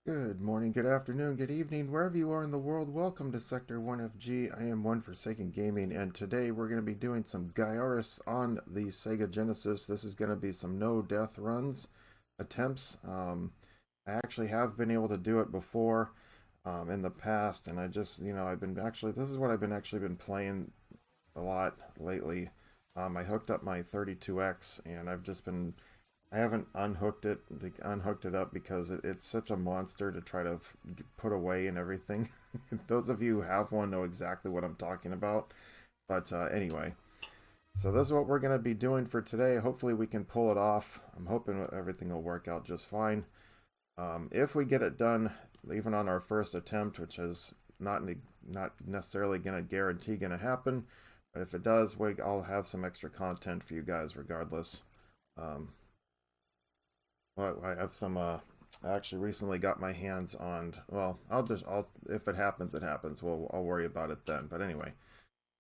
Good morning, good afternoon, good evening, wherever you are in the world. Welcome to Sector 1FG. I am One Forsaken Gaming, and today we're going to be doing some Gaiares on the Sega Genesis. This is going to be some no death runs attempts. I actually have been able to do it before in the past, and I've been this is what I've been playing a lot lately. I hooked up my 32X, and I haven't unhooked it up because it's such a monster to try to put away and everything. Those of you who have one know exactly what I'm talking about. But anyway, so this is what we're going to be doing for today. Hopefully we can pull it off. I'm hoping everything will work out just fine. If we get it done, even on our first attempt, which is not necessarily going to guarantee going to happen, but if it does, I'll have some extra content for you guys regardless. Um, well, I have some. I actually recently got my hands on. Well, I'll if it happens, it happens. I'll worry about it then. But anyway,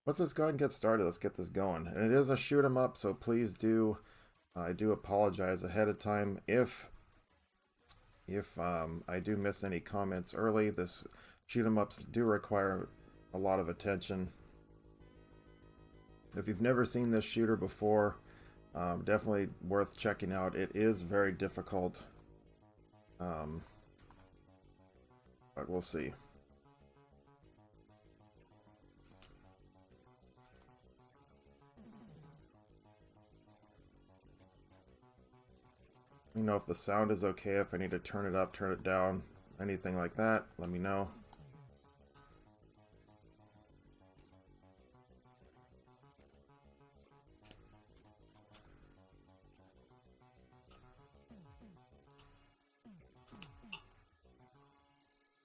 let's just go ahead and get started. Let's get this going. And it is a shoot 'em up, so please do. I do apologize ahead of time if I do miss any comments early. This shoot 'em ups do require a lot of attention. If you've never seen this shooter before, definitely worth checking out. It is very difficult. Um, but we'll see. You know, if the sound is okay, if I need to turn it up, turn it down, anything like that, let me know.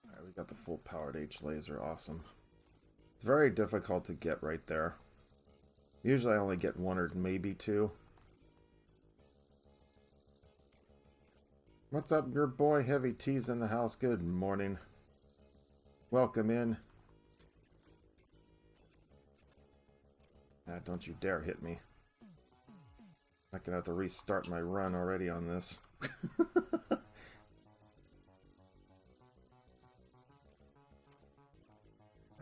Alright, we got the full powered H laser, awesome. It's very difficult to get right there. Usually I only get one or maybe two. What's up, your boy Heavy T's in the house? Good morning. Welcome in. Ah, don't you dare hit me. I'm gonna have to restart my run already on this.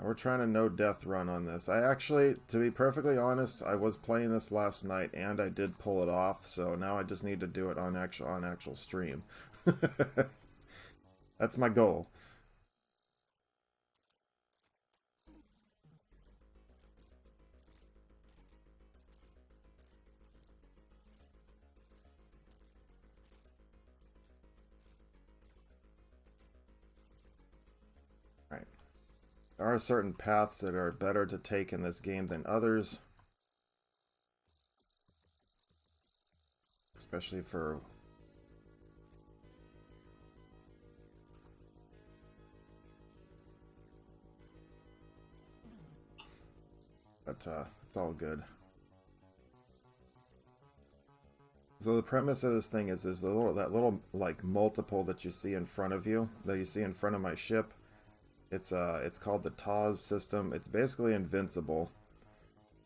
We're trying a no death run on this. I actually, to be perfectly honest, I was playing this last night and I did pull it off, so now I just need to do it on actual stream. That's my goal. All right. There are certain paths that are better to take in this game than others, especially for but it's all good. So the premise of this thing is that little like multiple that you see in front of you, that you see in front of my ship. It's called the TOS system. It's basically invincible,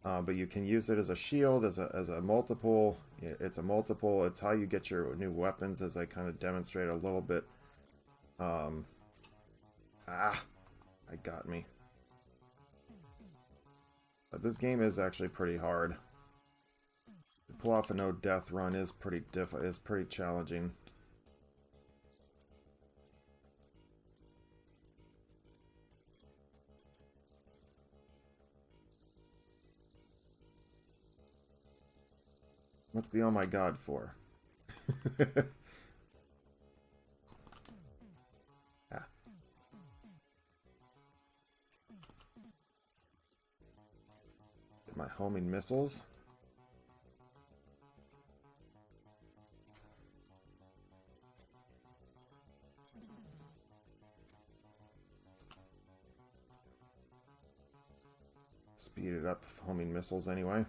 but you can use it as a shield, as a multiple. It's a multiple. It's how you get your new weapons, as I kind of demonstrate a little bit. Um, I got me. But this game is actually pretty hard. To pull off a no death run is pretty challenging. What's the oh my god for? Ah, get my homing missiles. Speed it up, homing missiles anyway.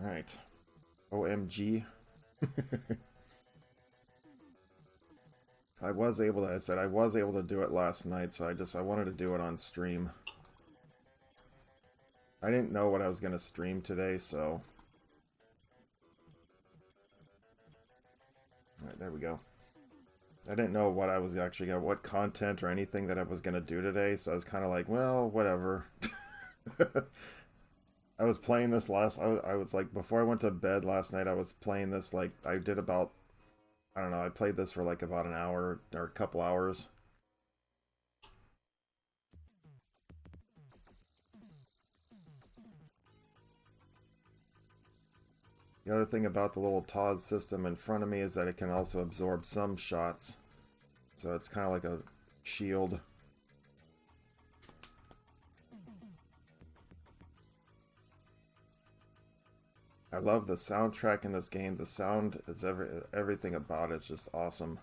Alright. OMG. I said I was able to do it last night, so I wanted to do it on stream. I didn't know what I was going to stream today, so... Alright, there we go. I didn't know what I was actually going to... what content or anything that I was going to do today, so I was kind of like, well, whatever. I was playing this I was like, before I went to bed last night, I was playing this, like, I did about... I don't know, I played this for like about an hour, or a couple hours. The other thing about the little TOS system in front of me is that it can also absorb some shots. So it's kind of like a shield. I love the soundtrack in this game. The sound is everything about it's just awesome.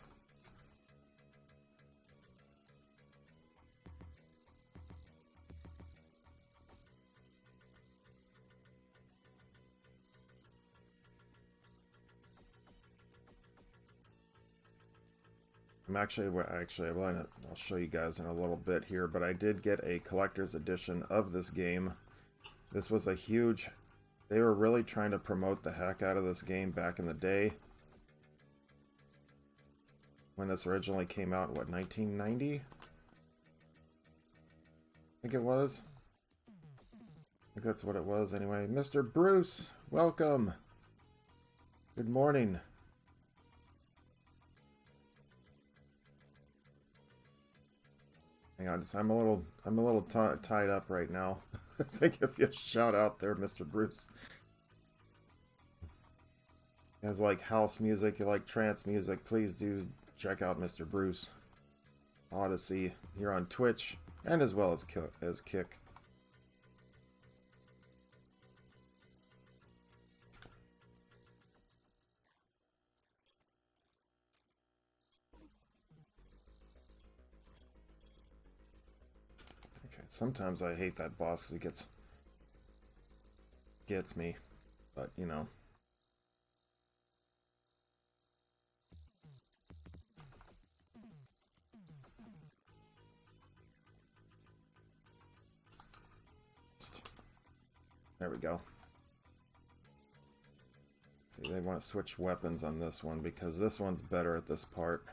I'll show you guys in a little bit here, but I did get a collector's edition of this game. This was a huge... They were really trying to promote the heck out of this game back in the day. When this originally came out, what, 1990? I think it was. I think that's what it was anyway. Mr. Bruce, welcome. Good morning. Hang on, I'm a little tied up right now. So I give you a shout out there, Mr. Bruce. As like house music, you like trance music, please do check out Mr. Bruce Odyssey here on Twitch and as well as Kick. Okay, sometimes I hate that boss because he gets me, but you know. There we go. See, they want to switch weapons on this one because this one's better at this part.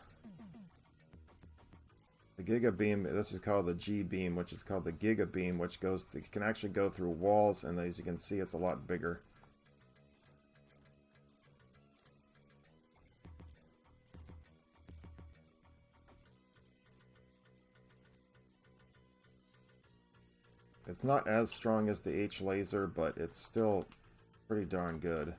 The Giga Beam, this is called the G Beam, which is called the Giga Beam, which can actually go through walls, and as you can see, it's a lot bigger. It's not as strong as the H laser, but it's still pretty darn good.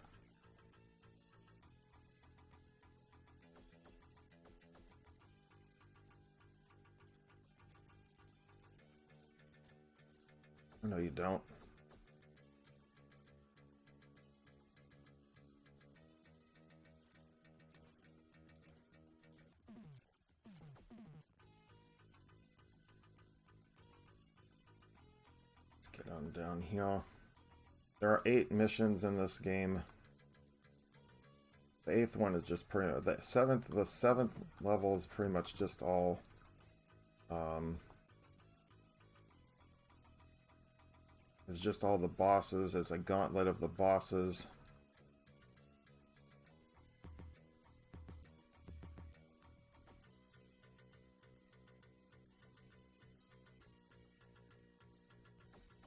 No, you don't. Let's get on down here. There are 8 missions in this game. The 8th one is just pretty... The seventh level is pretty much just all... It's just all the bosses. It's a gauntlet of the bosses.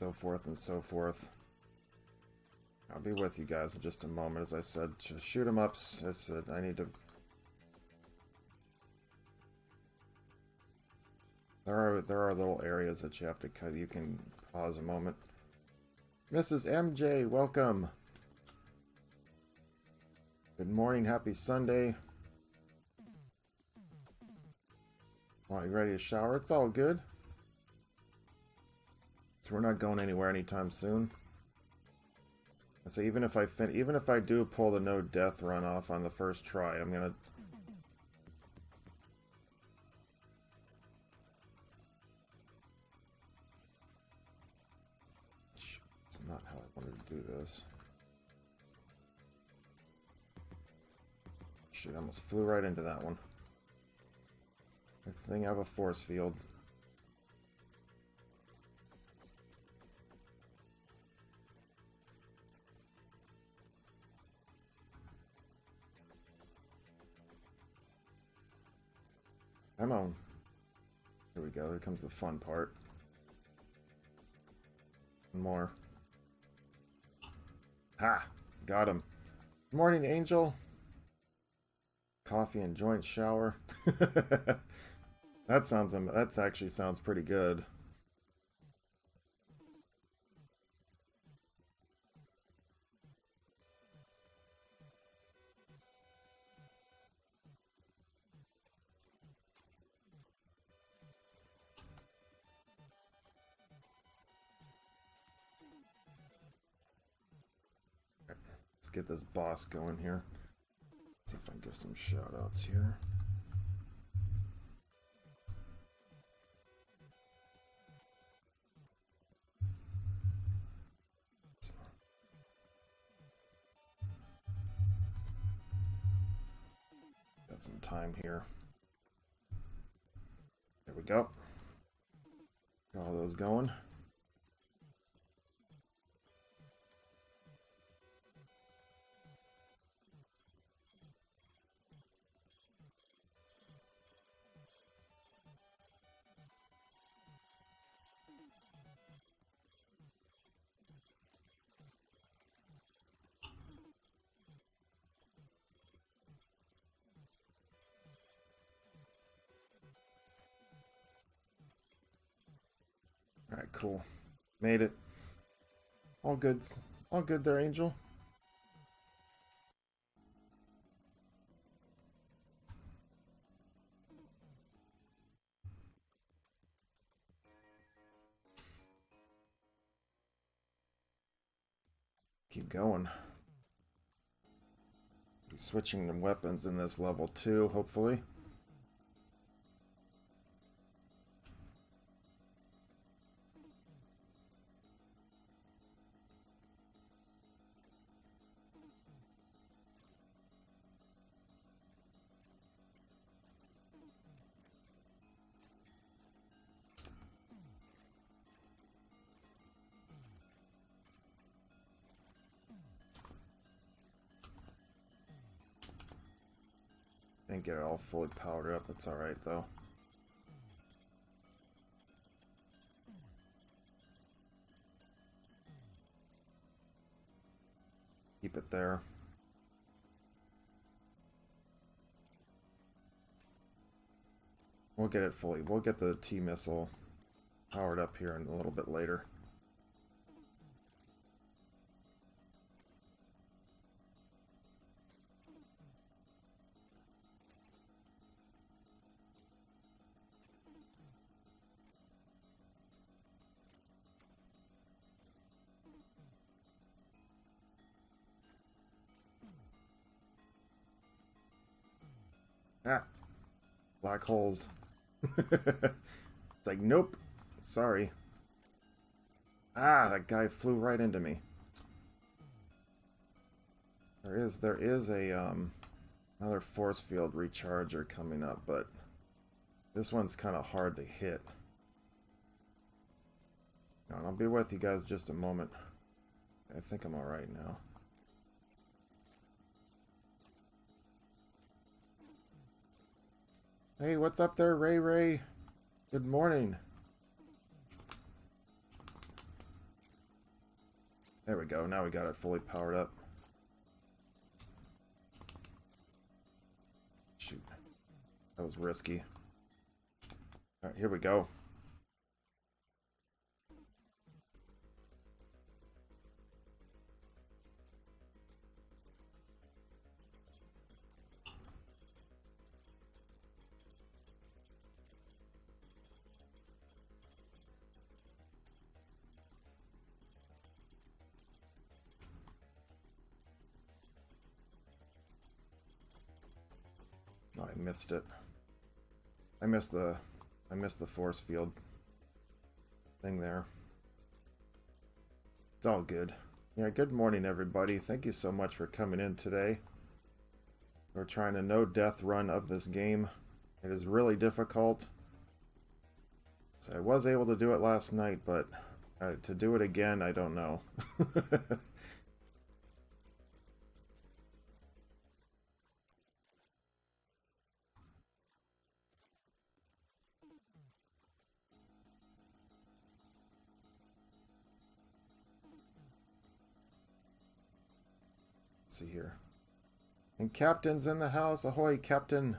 So forth and so forth. I'll be with you guys in just a moment. As I said, to shoot 'em ups, I said I need to... There are little areas that you have to cut. You can pause a moment. Mrs. MJ, welcome. Good morning, happy Sunday. Are you ready to shower? It's all good. So we're not going anywhere anytime soon. So even if I do pull the no death run off on the first try, I'm gonna... It's not how I wanted to do this. Shit, I almost flew right into that one. Next thing, I have a force field. Come on. Here we go. Here comes the fun part. One more. Ha! Got him. Good morning, Angel. Coffee and joint shower. That actually sounds pretty good. Let's get this boss going here. See if I can give some shout outs here. Got some time here. There we go. Got all those going. Alright, cool. Made it. All good. All good there, Angel. Keep going. Be switching the weapons in this level too, hopefully. Didn't get it all fully powered up. It's alright though. Keep it there. We'll get it fully. We'll get the T-missile powered up here in a little bit later. Ah, black holes. It's like, nope, sorry. Ah, that guy flew right into me. There is a another force field recharger coming up, but this one's kind of hard to hit. And I'll be with you guys just a moment. I think I'm all right now. Hey, what's up there, Ray Ray? Good morning. There we go. Now we got it fully powered up. Shoot. That was risky. Alright, here we go. Oh, I missed it. I missed the force field thing there. It's all good. Yeah, good morning everybody. Thank you so much for coming in today. We're trying a no-death run of this game. It is really difficult. So I was able to do it last night, but to do it again, I don't know. Let's see here. And Captain's in the house. Ahoy, Captain.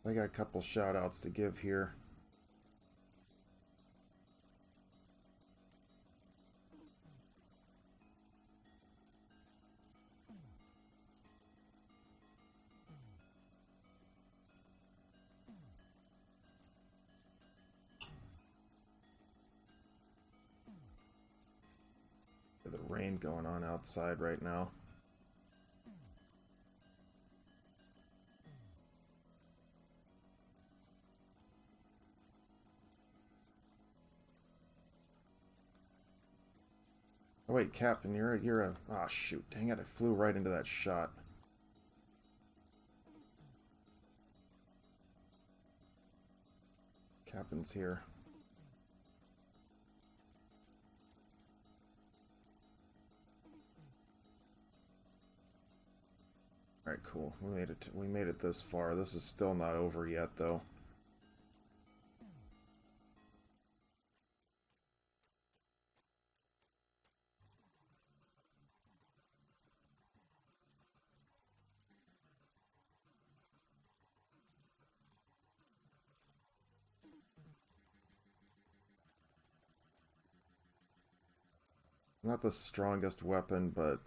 I got a couple shout outs to give here. The rain going on outside right now. Oh wait, Captain, you're a oh shoot, dang it, I flew right into that shot. Captain's here. Alright, cool. We made it this far. This is still not over yet though. Not the strongest weapon, but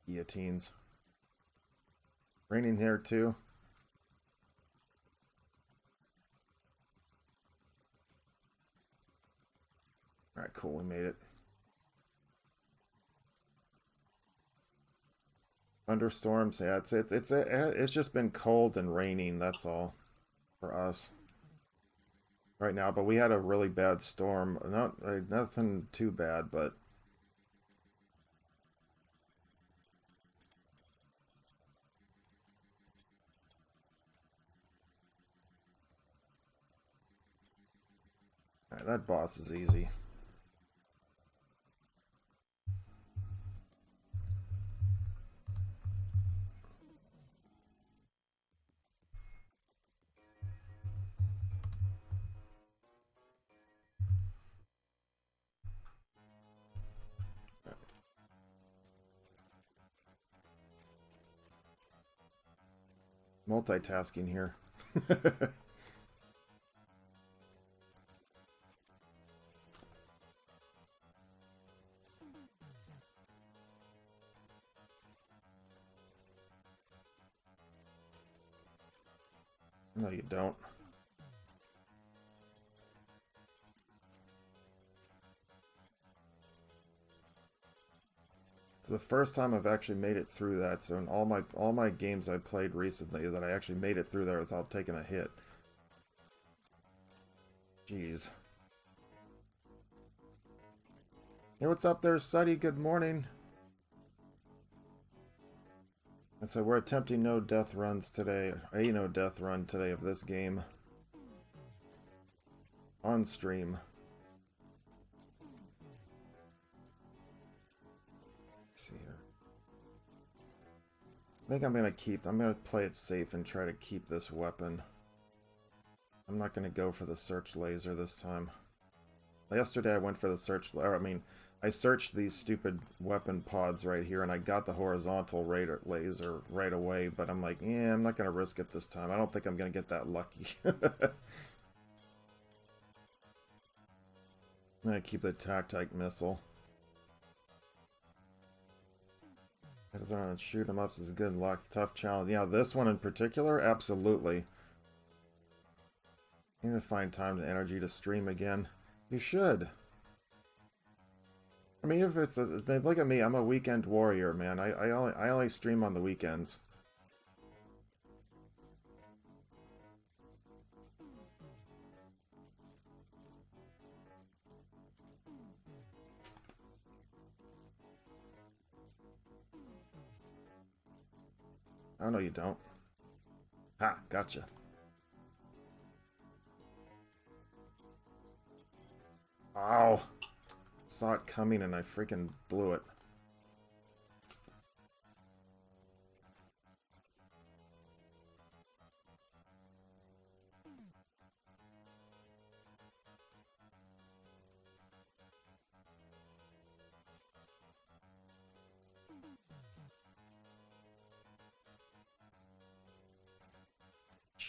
guillotines. Raining here too. Alright, cool, we made it. Thunderstorms, yeah, it's just been cold and raining, that's all for us right now. But we had a really bad storm. Nothing too bad, but alright, that boss is easy. Multitasking here. No, you don't. It's the first time I've actually made it through that, so in all my games I played recently that I actually made it through there without taking a hit. Jeez. Hey, what's up there, Suddy? Good morning. And so we're attempting no death runs today. A no death run today of this game. On stream. Let's see here. I think I'm gonna play it safe and try to keep this weapon. I'm not gonna go for the search laser this time. Yesterday I went for the search, I searched these stupid weapon pods right here, and I got the horizontal laser right away, but I'm like, yeah, I'm not going to risk it this time. I don't think I'm going to get that lucky. I'm going to keep the tactite missile. Shoot 'em ups is good luck. Tough challenge. Yeah, this one in particular, absolutely. I need to find time and energy to stream again. You should. I mean, if it's look at me, I'm a weekend warrior, man. I only stream on the weekends. Oh no, you don't. Ha, gotcha. Ow. Saw it coming and I freaking blew it.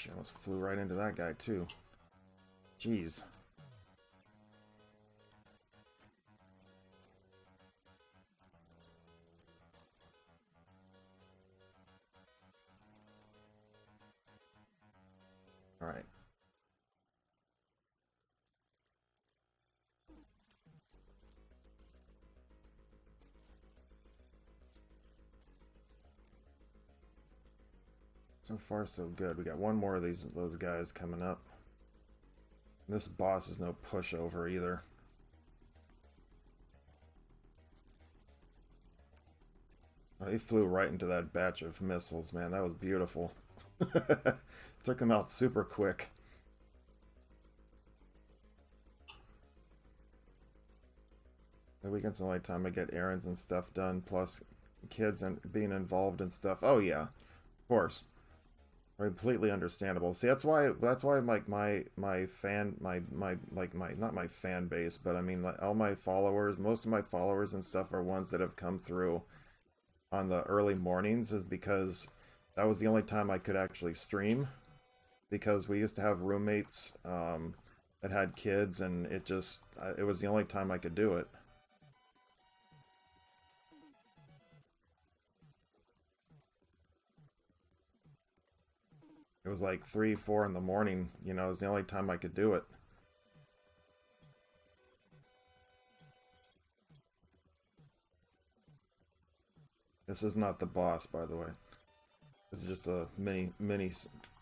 She almost flew right into that guy, too. Jeez. Alright. So far, so good. We got one more of those guys coming up. This boss is no pushover either. Oh, he flew right into that batch of missiles, man. That was beautiful. Took them out super quick. The weekend's the only time I get errands and stuff done, plus kids and being involved in stuff. Oh yeah, of course. Completely understandable. See, that's why like my not my fan base, but I mean like all my followers, most of my followers and stuff are ones that have come through on the early mornings, is because that was the only time I could actually stream, because we used to have roommates that had kids, and it was the only time I could do it. It was like 3, 4 in the morning, you know, it was the only time I could do it. This is not the boss, by the way. This is just a mini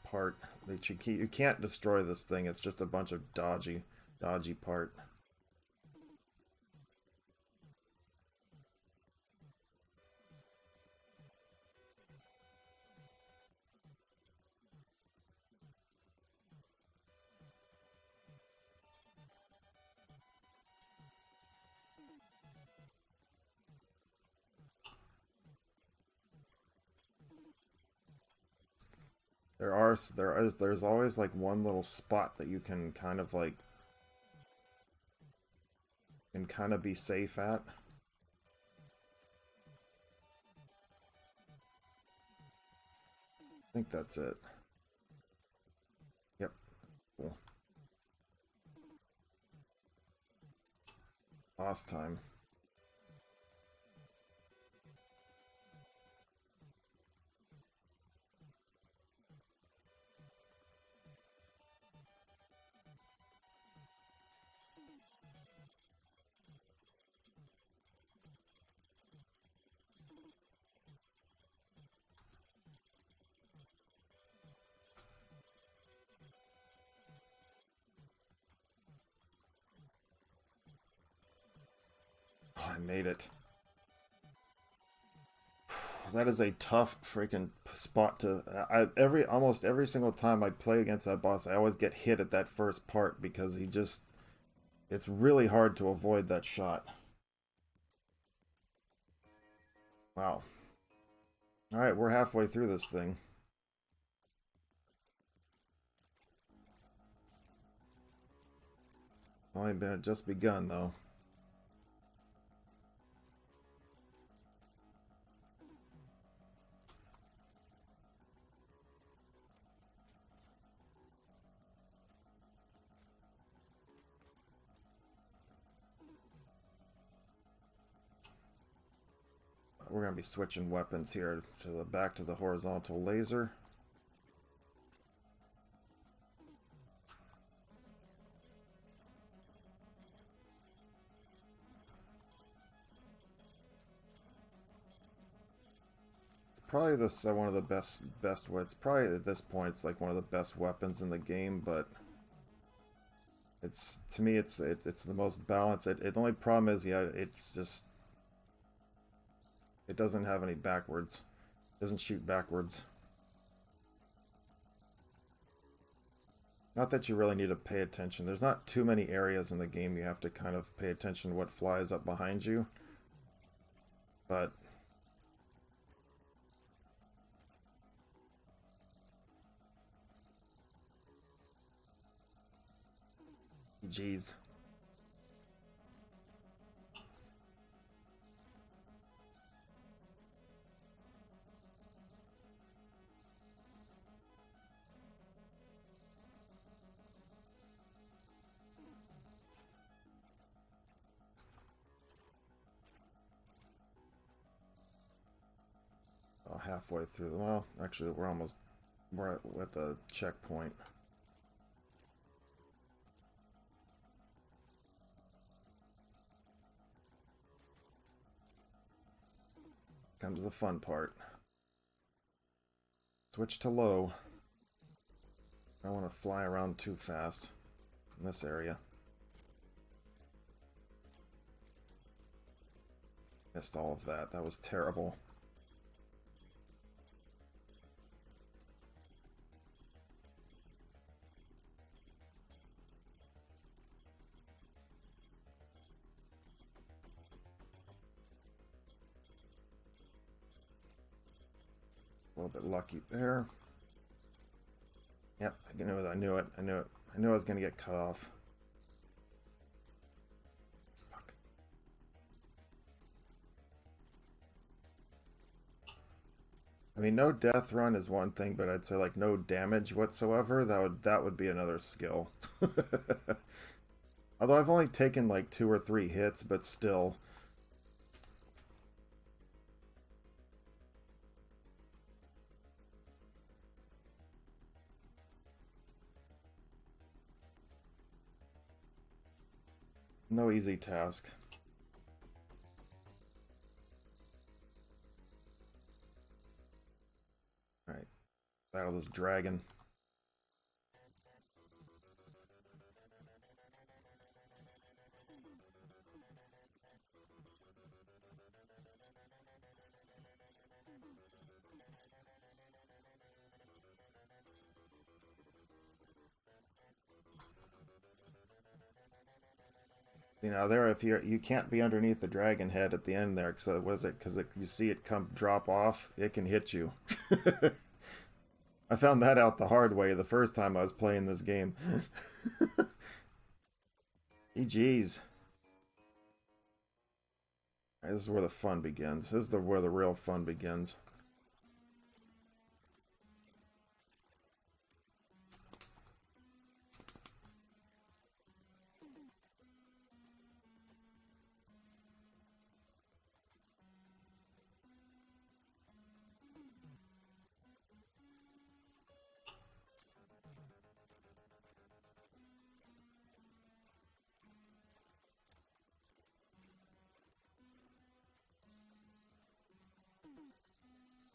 part that you can't destroy this thing. It's just a bunch of dodgy part. There's always like one little spot that you can kind of like be safe at. I think that's it. Yep. Cool. Boss time. Oh, I made it. That is a tough freaking spot to. Almost every single time I play against that boss, I always get hit at that first part, because it's really hard to avoid that shot. Wow. Alright, we're halfway through this thing. Only been just begun, though. We're going to be switching weapons here back to the horizontal laser. It's probably one of the best it's probably at this point it's like one of the best weapons in the game, but it's, to me, it's the most balanced. The only problem is, yeah, it's just, it doesn't have any backwards. It doesn't shoot backwards. Not that you really need to pay attention. There's not too many areas in the game you have to kind of pay attention to what flies up behind you. But jeez. halfway through. Well, actually, we're at the checkpoint. Comes the fun part. Switch to low. I don't want to fly around too fast in this area. Missed all of that. That was terrible. A little bit lucky there. Yep, I knew it. I knew it. I knew it. I knew I was going to get cut off. Fuck. I mean, no death run is one thing, but I'd say like no damage whatsoever. That would be another skill. Although I've only taken like 2 or 3 hits, but still. No easy task. Alright. Battle this dragon. You know, there if you can't be underneath the dragon head at the end there, so was it because you see it come drop off, it can hit you. I found that out the hard way the first time I was playing this game. GG's. Right, this is where the fun begins. This is where the real fun begins.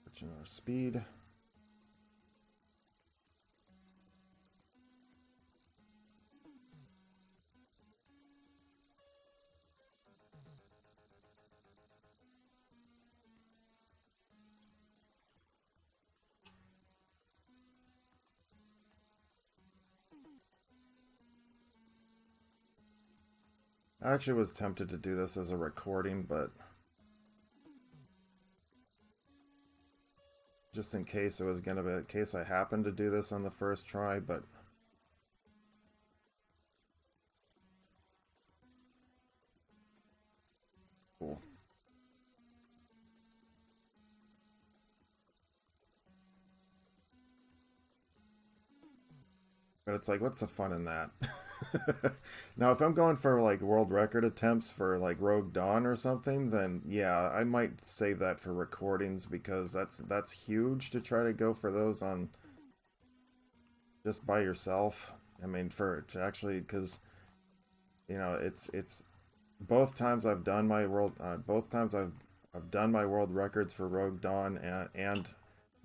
Switching our speed. I actually was tempted to do this as a recording, but just in case it was gonna be, in case I happened to do this on the first try, but cool. But it's like, what's the fun in that? Now, if I'm going for like world record attempts for like Rogue Dawn or something, then yeah, I might save that for recordings because that's huge to try to go for those on just by yourself. I mean, for to actually, because you know, it's both times I've done my both times I've done my world records for Rogue Dawn and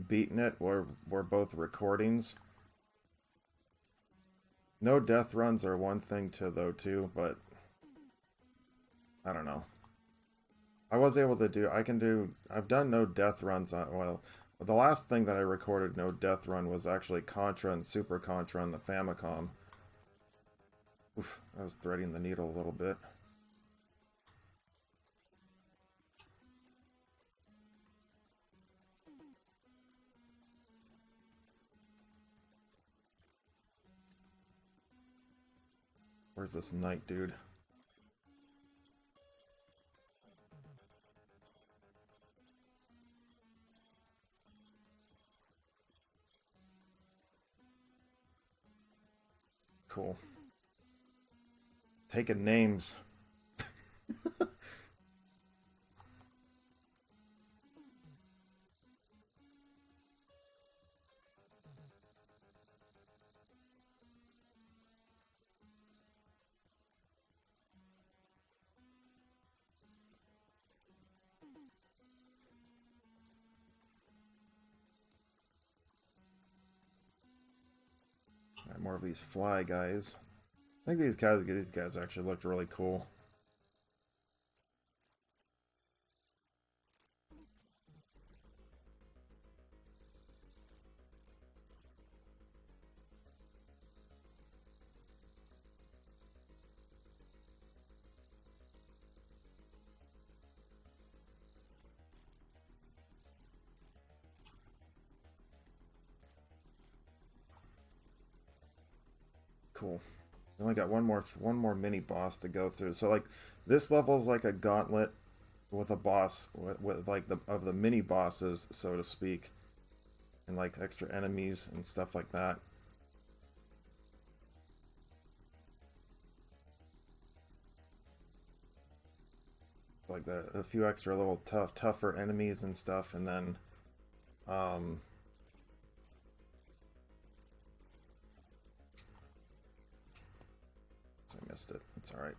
beaten it were both recordings. No death runs are one thing though too, but I don't know. I was able to do, I've done no death runs on, well, the last thing that I recorded no death run was actually Contra and Super Contra on the Famicom. Oof, I was threading the needle a little bit. Where's this knight dude? Cool. Taking names. more of these fly guys. I think these guys actually looked really cool. Cool. We only got one more mini boss to go through. So like this level is like a gauntlet with a boss with like the mini bosses, so to speak, and like extra enemies and stuff like that. Like a few extra little tougher enemies and stuff, and then so I missed it. It's all right.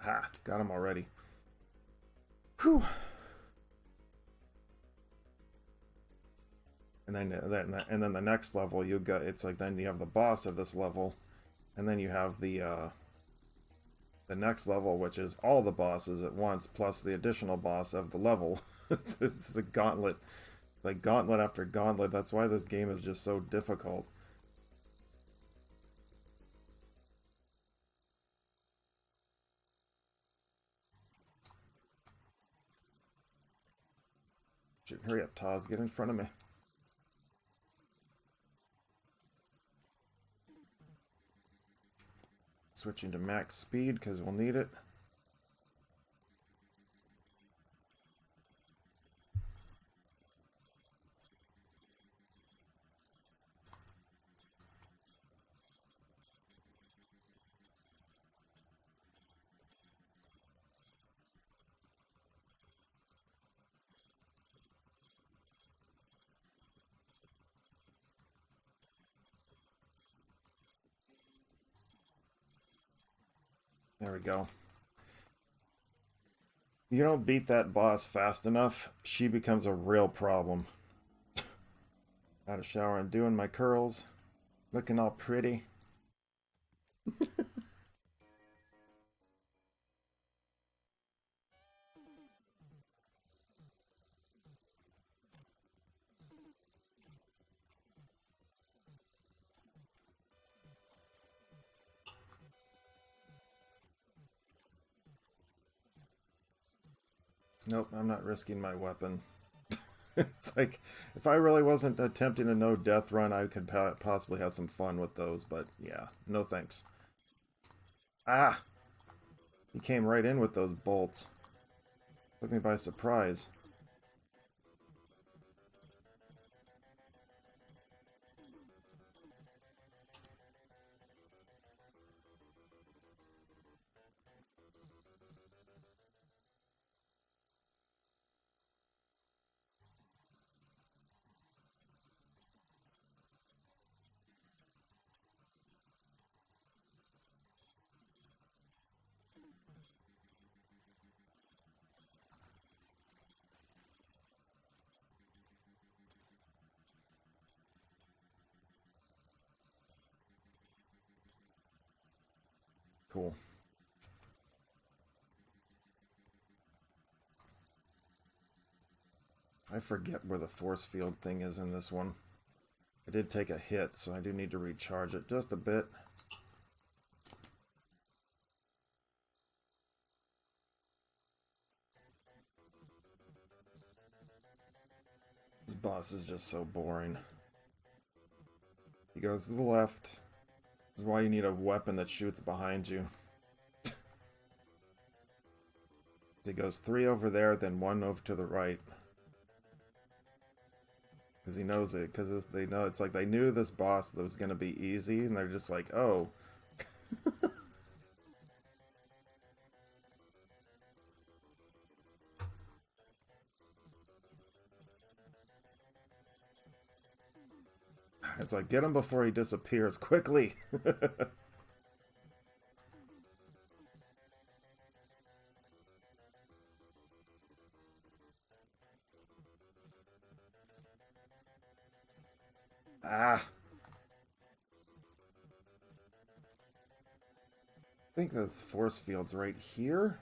Ha! Got him already. Whew. And then the next level you got. It's like then you have the boss of this level, and then you have the next level, which is all the bosses at once, plus the additional boss of the level. It's a gauntlet, like gauntlet after gauntlet. That's why this game is just so difficult. Shoot, hurry up, Taz, get in front of me. Switching to max speed because we'll need it. There we go. You don't beat that boss fast enough, she becomes a real problem. Out of shower and doing my curls. Looking all pretty. Nope, I'm not risking my weapon. It's like, if I really wasn't attempting a no-death run, I could possibly have some fun with those, but yeah, no thanks. Ah! He came right in with those bolts. Took me by surprise. Cool. I forget where the force field thing is in this one. I did take a hit, so I do need to recharge it just a bit. This boss is just so boring. He goes to the left. This is why you need a weapon that shoots behind you. He goes 3 over there, then 1 over to the right. Because he knows it. Because they know it's like they knew this boss that was going to be easy, and they're just like, oh. It's like, get him before he disappears. Quickly! Ah! I think the force field's right here.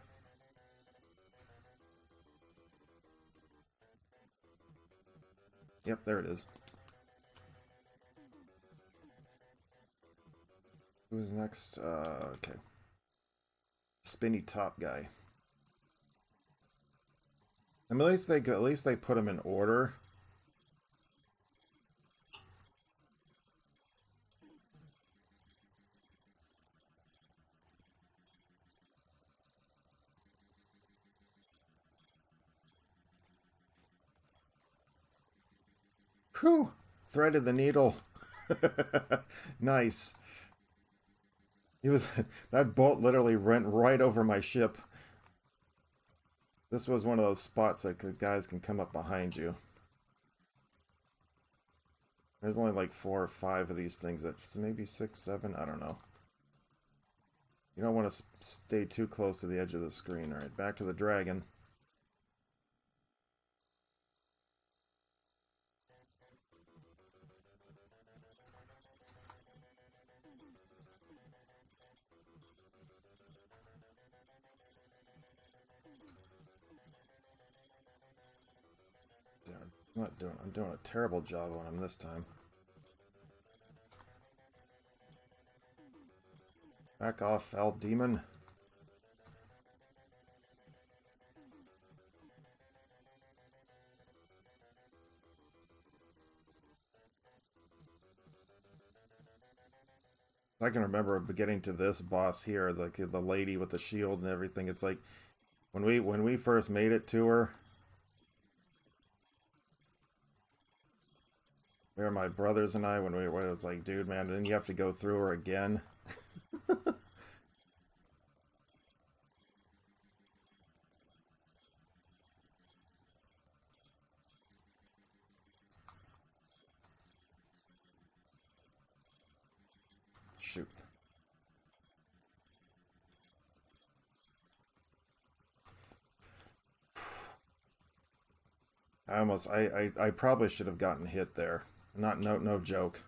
Yep, there it is. Who's next? Okay. Spinny top guy. I mean, at least they put them in order. Whew! Threaded the needle. Nice. He was that bolt literally went right over my ship. This was one of those spots that guys can come up behind you. There's only like 4 or 5 of these things. That's maybe 6, 7. I don't know. You don't want to stay too close to the edge of the screen. All right, back to the dragon. I'm doing a terrible job on him this time. Back off, foul demon. I can remember getting to this boss here, like the lady with the shield and everything. It's like when we first made it to her. We were my brothers and I when it was like, dude, man, didn't you have to go through her again? Shoot. I probably should have gotten hit there. No joke.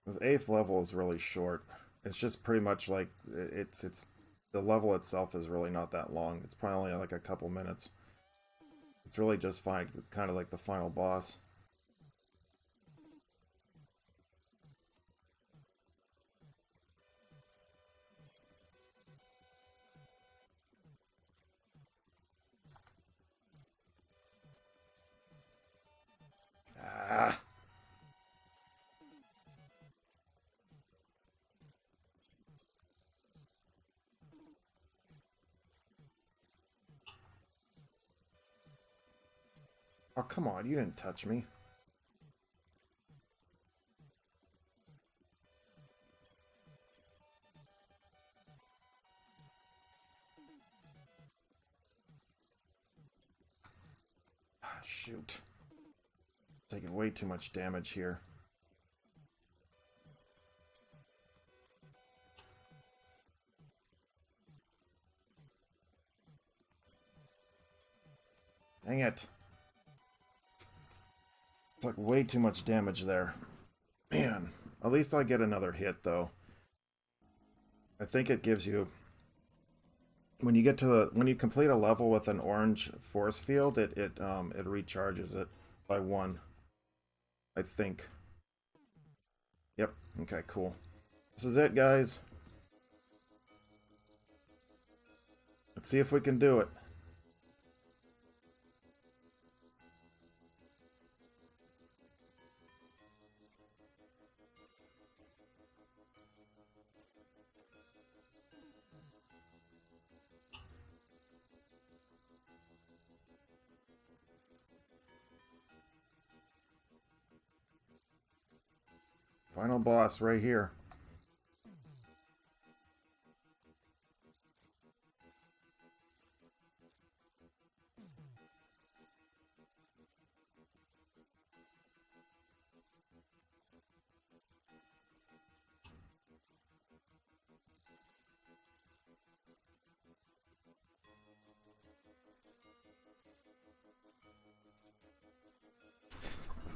This 8th level is really short. It's just pretty much like it's the level itself is really not that long. It's probably only like a couple minutes. It's really just fine, kind of like the final boss. Ah. Oh, come on, you didn't touch me. Ah, shoot. Taking way too much damage here. Dang it. It's like way too much damage there. Man, at least I get another hit though. I think it gives you when you get to when you complete a level with an orange force field, it recharges it by 1. I think. Yep. Okay, cool. This is it, guys. Let's see if we can do it. Final boss right here.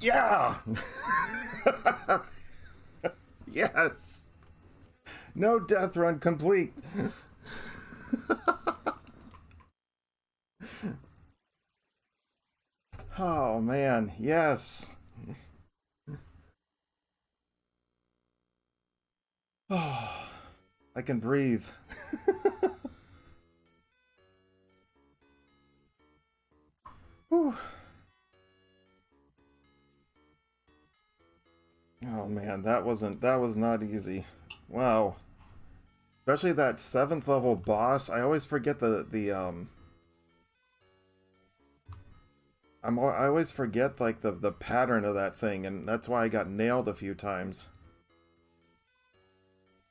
Yeah! Yes! No death run complete! Oh man, yes! Oh, I can breathe. Whew. Oh man, that was not easy. Wow. Especially that 7th level boss. I always forget I always forget like the pattern of that thing, and that's why I got nailed a few times.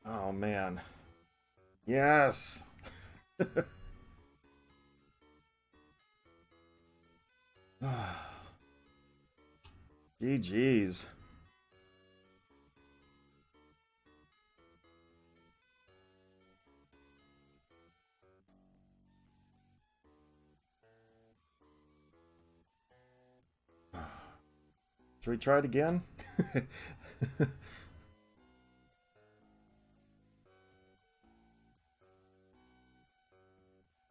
Oh man. Yes. GG's. Should we try it again?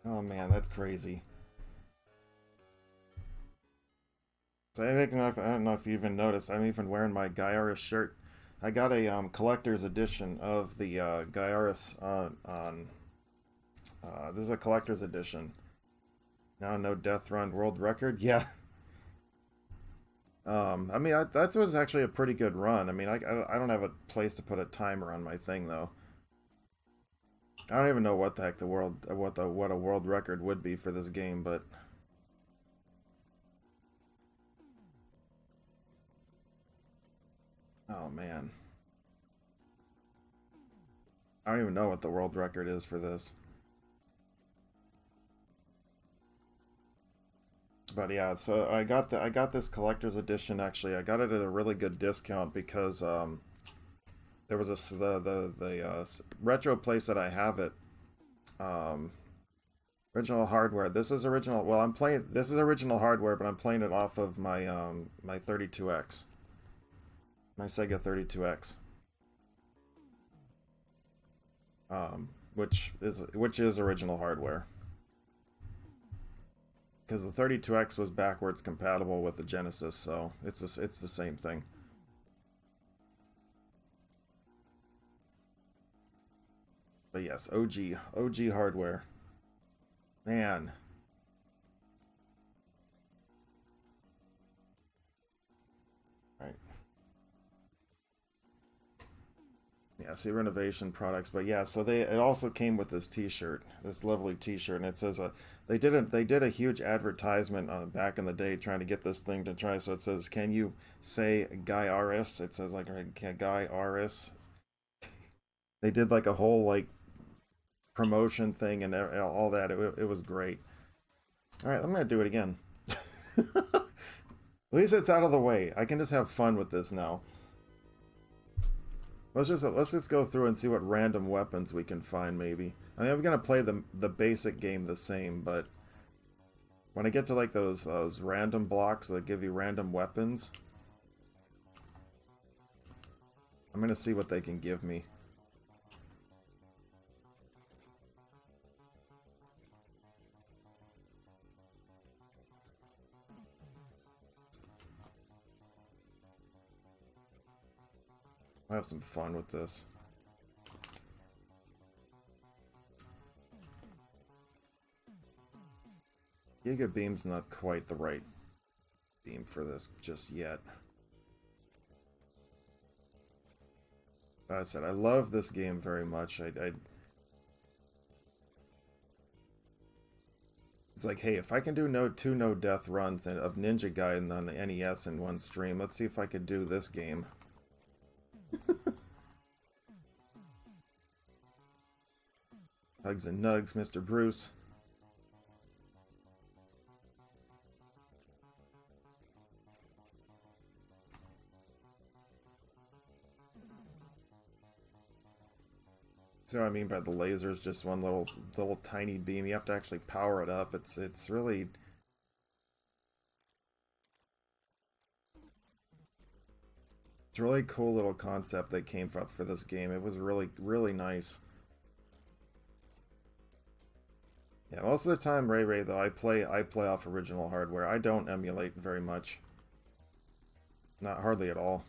Oh man, that's crazy. So I don't know if you even noticed, I'm even wearing my Gaiares shirt. I got a collector's edition of the Gaiares on this is a collector's edition. Now no death run world record. Yeah. I mean that was actually a pretty good run. I mean I don't have a place to put a timer on my thing though. I don't even know what the heck what a world record would be for this game, but oh man. I don't even know what the world record is for this. But yeah, so I got this collector's edition actually. I got it at a really good discount because there was the retro place that I have it. Um, Original hardware. This is original. Well, I'm playing. This is original hardware, but I'm playing it off of my my 32X, my Sega 32X, which is original hardware. Because the 32X was backwards compatible with the Genesis, so it's the same thing. But yes, OG hardware. Man. Right. Yeah, see renovation products, but yeah, so it also came with this T-shirt, this lovely T-shirt, and it says they did a huge advertisement back in the day trying to get this thing to try. So it says, "Can you say Gaiares?" It says like Gaiares. They did like a whole like promotion thing and all that. It was great. All right, I'm gonna do it again. At least it's out of the way. I can just have fun with this now. Let's just go through and see what random weapons we can find. Maybe I mean I'm gonna play the basic game the same, but when I get to like those random blocks that give you random weapons, I'm gonna see what they can give me. I'll have some fun with this. Giga Beam's not quite the right beam for this just yet. As I said, I love this game very much. It's like, hey, if I can do two no death runs of Ninja Gaiden on the NES in one stream, let's see if I could do this game. Hugs and nugs, Mr. Bruce. So I mean by the laser is just one little tiny beam. You have to actually power it up. It's really It's a really cool little concept that came up for this game. It was really, really nice. Yeah, most of the time, Ray though, I play off original hardware. I don't emulate very much. Not hardly at all.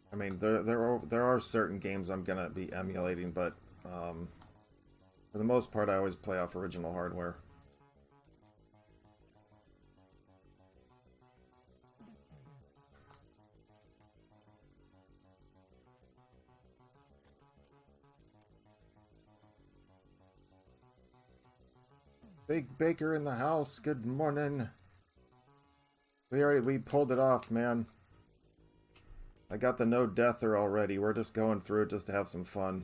I mean, there are certain games I'm gonna be emulating, but for the most part, I always play off original hardware. Big Baker in the house. Good morning. We pulled it off, man. I got the no deather already. We're just going through it just to have some fun.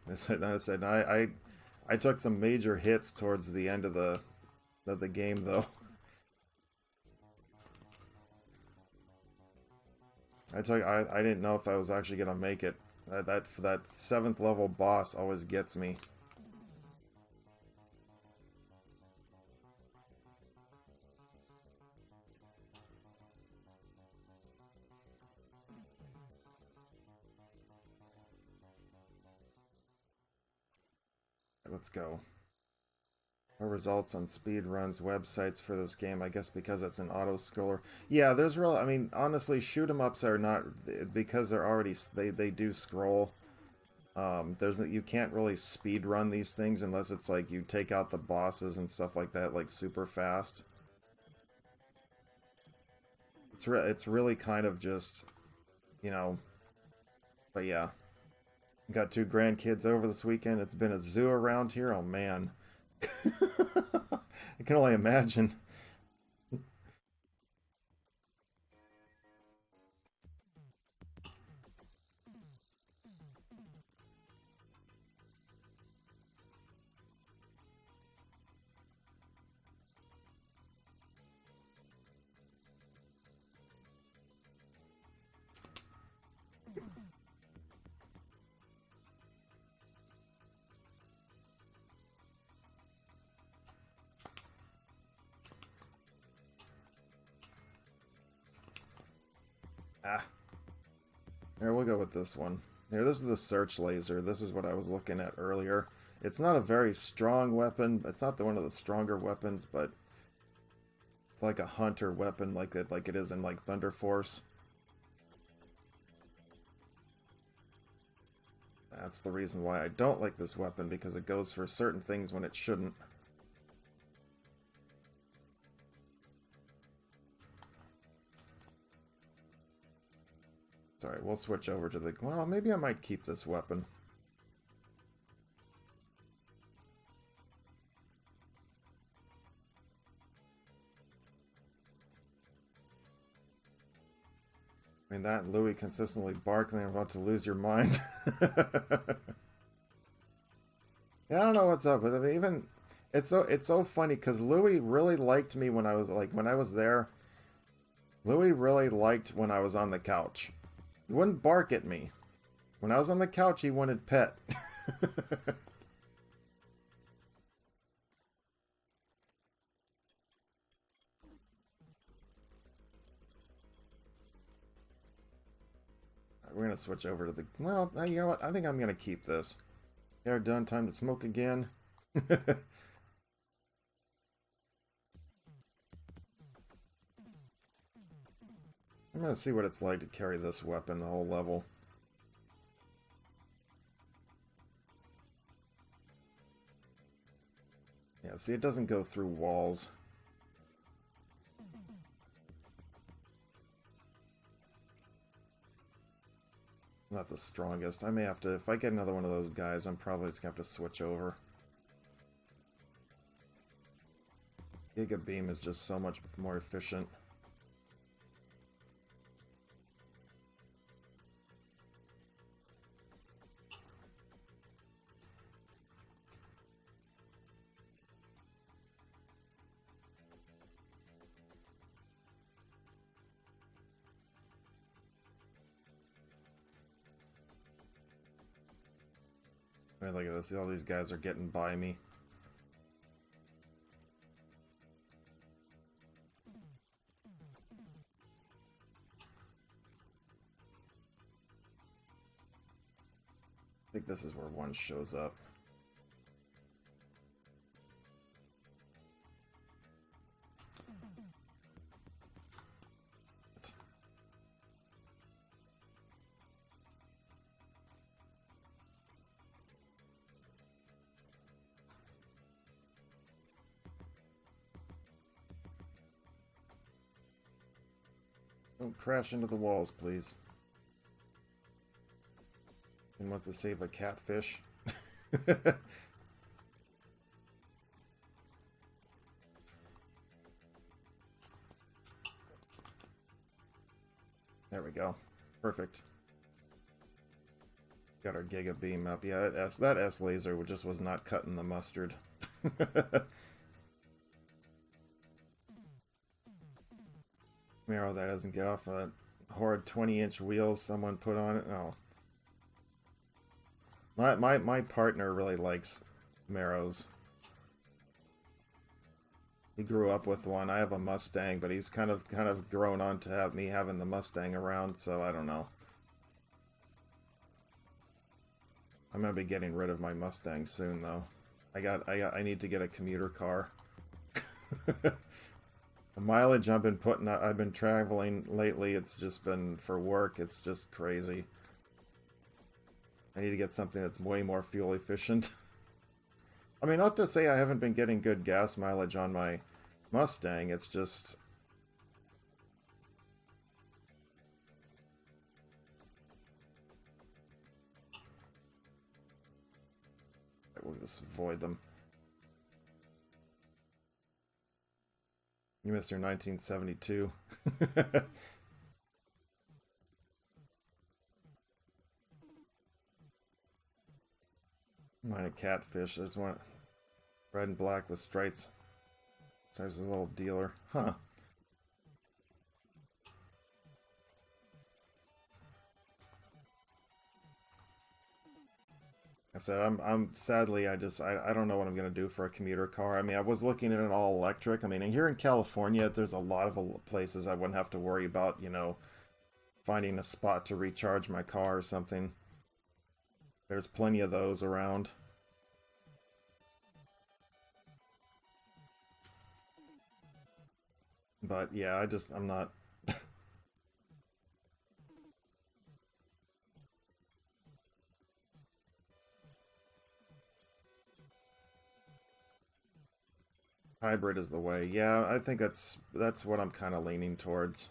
I took some major hits towards the end of the game though. I didn't know if I was actually gonna make it. That 7th level boss always gets me. Let's go. Our results on speedruns websites for this game, I guess because it's an auto-scroller. Yeah, I mean, honestly, shoot 'em ups are not, because they're already, they do scroll. You can't really speed run these things unless it's like you take out the bosses and stuff like that, like super fast. It's really kind of just, you know, but yeah. Got 2 grandkids over this weekend. It's been a zoo around here. Oh man. I can only imagine. Ah. Here, we'll go with this one. Here, this is the search laser. This is what I was looking at earlier. It's not a very strong weapon. It's not one of the stronger weapons, but it's like a hunter weapon like it is in like Thunder Force. That's the reason why I don't like this weapon, because it goes for certain things when it shouldn't. Sorry, we'll switch over to the... Well, maybe I might keep this weapon. I mean, that and Louis consistently barking, I'm about to lose your mind. Yeah, I don't know what's up with it. Even it's so funny because Louis really liked me when I was there. Louis really liked when I was on the couch. He wouldn't bark at me. When I was on the couch, he wanted pet. We're gonna switch over to the... Well, you know what? I think I'm gonna keep this. They're done. Time to smoke again. I'm gonna see what it's like to carry this weapon the whole level. Yeah, see, it doesn't go through walls. Not the strongest. I may have to... If I get another one of those guys, I'm probably just gonna have to switch over. Giga Beam is just so much more efficient. I mean, look at this. All these guys are getting by me. I think this is where one shows up. Don't crash into the walls, please. And wants to save a catfish. There we go. Perfect. Got our Giga Beam up. Yeah, that S laser just was not cutting the mustard. Marrow that doesn't get off a horrid 20-inch wheels someone put on it. Oh. My partner really likes Marrows. He grew up with one. I have a Mustang, but he's kind of grown on to have me having the Mustang around, so I don't know. I'm gonna be getting rid of my Mustang soon, though. I need to get a commuter car. The mileage I've been traveling lately, it's just been for work, it's just crazy. I need to get something that's way more fuel efficient. I mean, not to say I haven't been getting good gas mileage on my Mustang, it's just... We'll just avoid them. You missed your 1972. Mine a catfish. There's one red and black with stripes. There's a little dealer. Huh. I said, I'm sadly, I don't know what I'm going to do for a commuter car. I mean, I was looking at an all-electric. I mean, here in California, there's a lot of places I wouldn't have to worry about, you know, finding a spot to recharge my car or something. There's plenty of those around. But, yeah, I'm not... Hybrid is the way. Yeah, I think that's what I'm kind of leaning towards.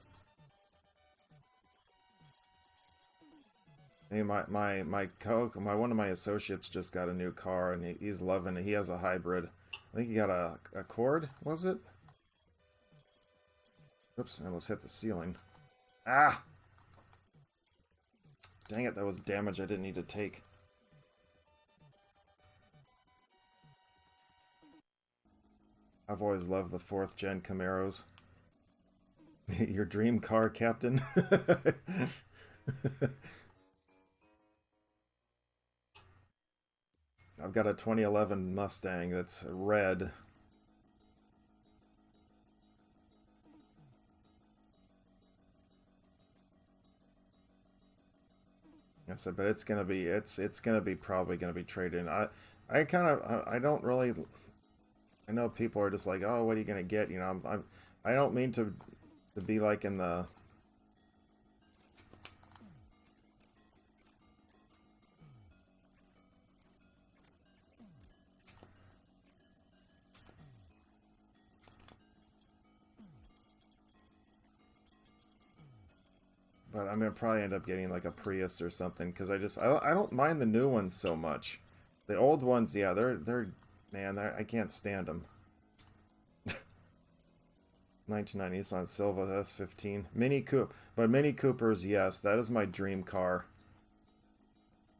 Hey, one of my associates just got a new car and he's loving it. He has a hybrid. I think he got a Accord, was it? Oops, I almost hit the ceiling. Ah! Dang it, that was damage I didn't need to take. I've always loved the 4th gen Camaros. Your dream car, Captain? I've got a 2011 Mustang that's red. I said, but it's gonna be probably gonna be traded in. I don't really. I know people are just like, oh, what are you gonna get? You know, I don't mean to be like in the... But I'm gonna probably end up getting like a Prius or something, because I don't mind the new ones so much. The old ones, yeah, they're man, I can't stand them. 1990 Nissan Silva S15. Mini Coupe. But Mini Coopers, yes, that is my dream car.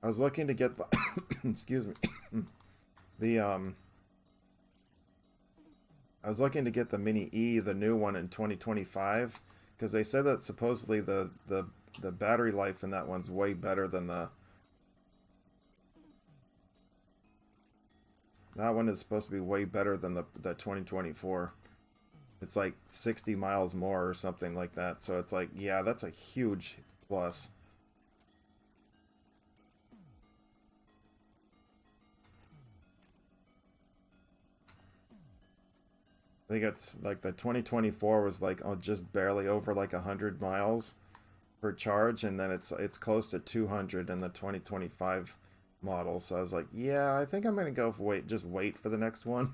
I was looking to get the... excuse me. The, I was looking to get the Mini E, the new one, in 2025. Because they said that supposedly the battery life in that one's way better than the... That one is supposed to be way better than the 2024. It's like 60 miles more or something like that. So it's like, yeah, that's a huge plus. I think it's like the 2024 was like, oh, just barely over like 100 miles per charge, and then it's close to 200 in the 2025 model. So I was like, yeah, I think I'm gonna go for just wait for the next one.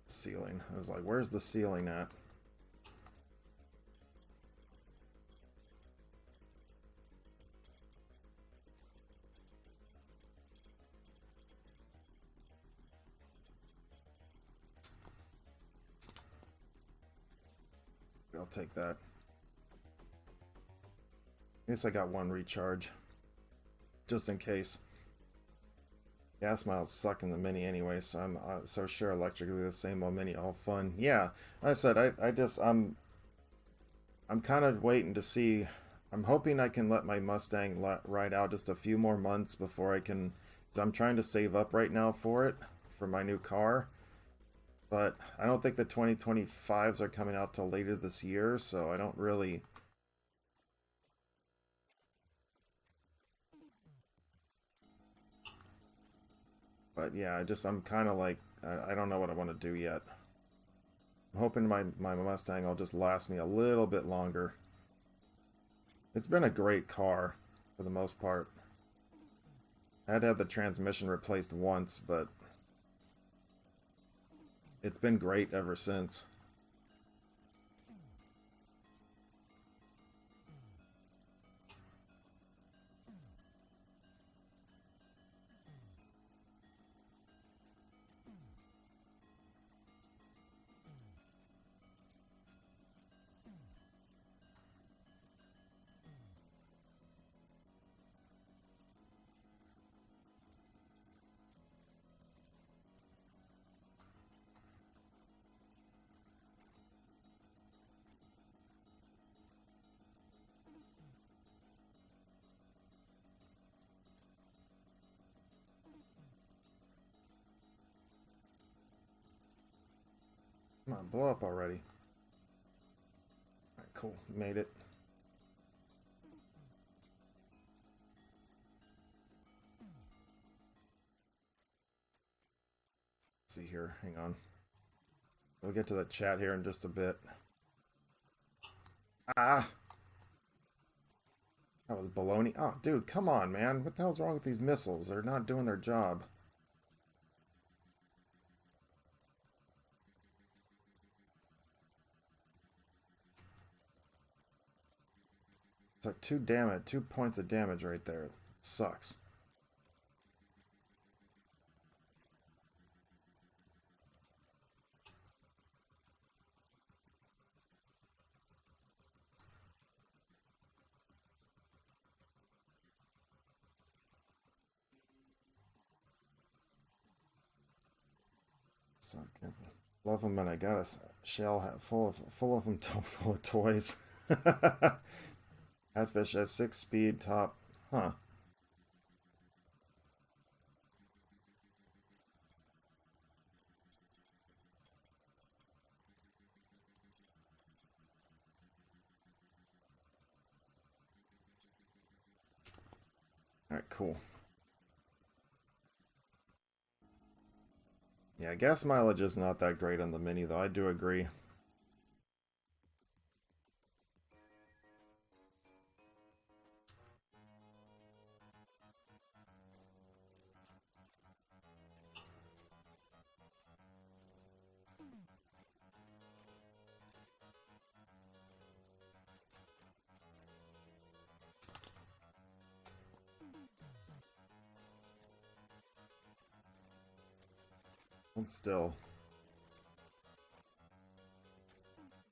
Ceiling. I was like, where's the ceiling at? I'll take that. I guess I got one recharge. Just in case. Gas miles suck in the Mini anyway, so I'm so sure electric will be the same old Mini, all fun. Yeah, like I said, I'm kind of waiting to see. I'm hoping I can let my Mustang ride out just a few more months before I can. 'Cause I'm trying to save up right now for it, for my new car. But I don't think the 2025s are coming out till later this year, so I don't really... But yeah, I'm kind of like, I don't know what I want to do yet. I'm hoping my Mustang will just last me a little bit longer. It's been a great car, for the most part. I had to have the transmission replaced once, but it's been great ever since. Come on, blow up already. Alright, cool. Made it. Let's see here. Hang on. We'll get to the chat here in just a bit. Ah! That was baloney. Oh, dude, come on, man. What the hell's wrong with these missiles? They're not doing their job. It's like 2 points of damage right there. It sucks. Suck. Love them, and I got a shell full of them, full of toys. Catfish has 6 speed top. Huh. Alright, cool. Yeah, gas mileage is not that great on the Mini, though. I do agree. And still.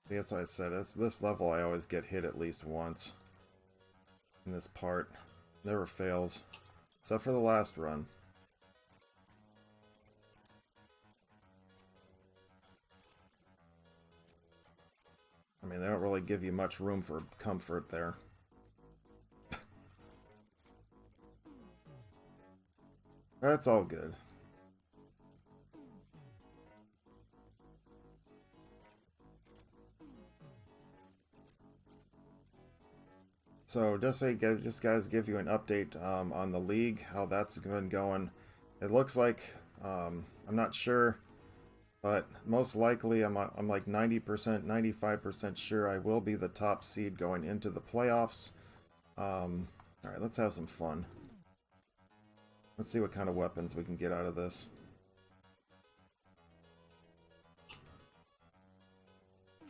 That's what I said. This level I always get hit at least once. In this part. Never fails. Except for the last run. I mean, they don't really give you much room for comfort there. That's all good. So just so guys give you an update on the league, how that's been going. It looks like I'm not sure, but most likely I'm like 90%, 95% sure I will be the top seed going into the playoffs. All right, let's have some fun. Let's see what kind of weapons we can get out of this.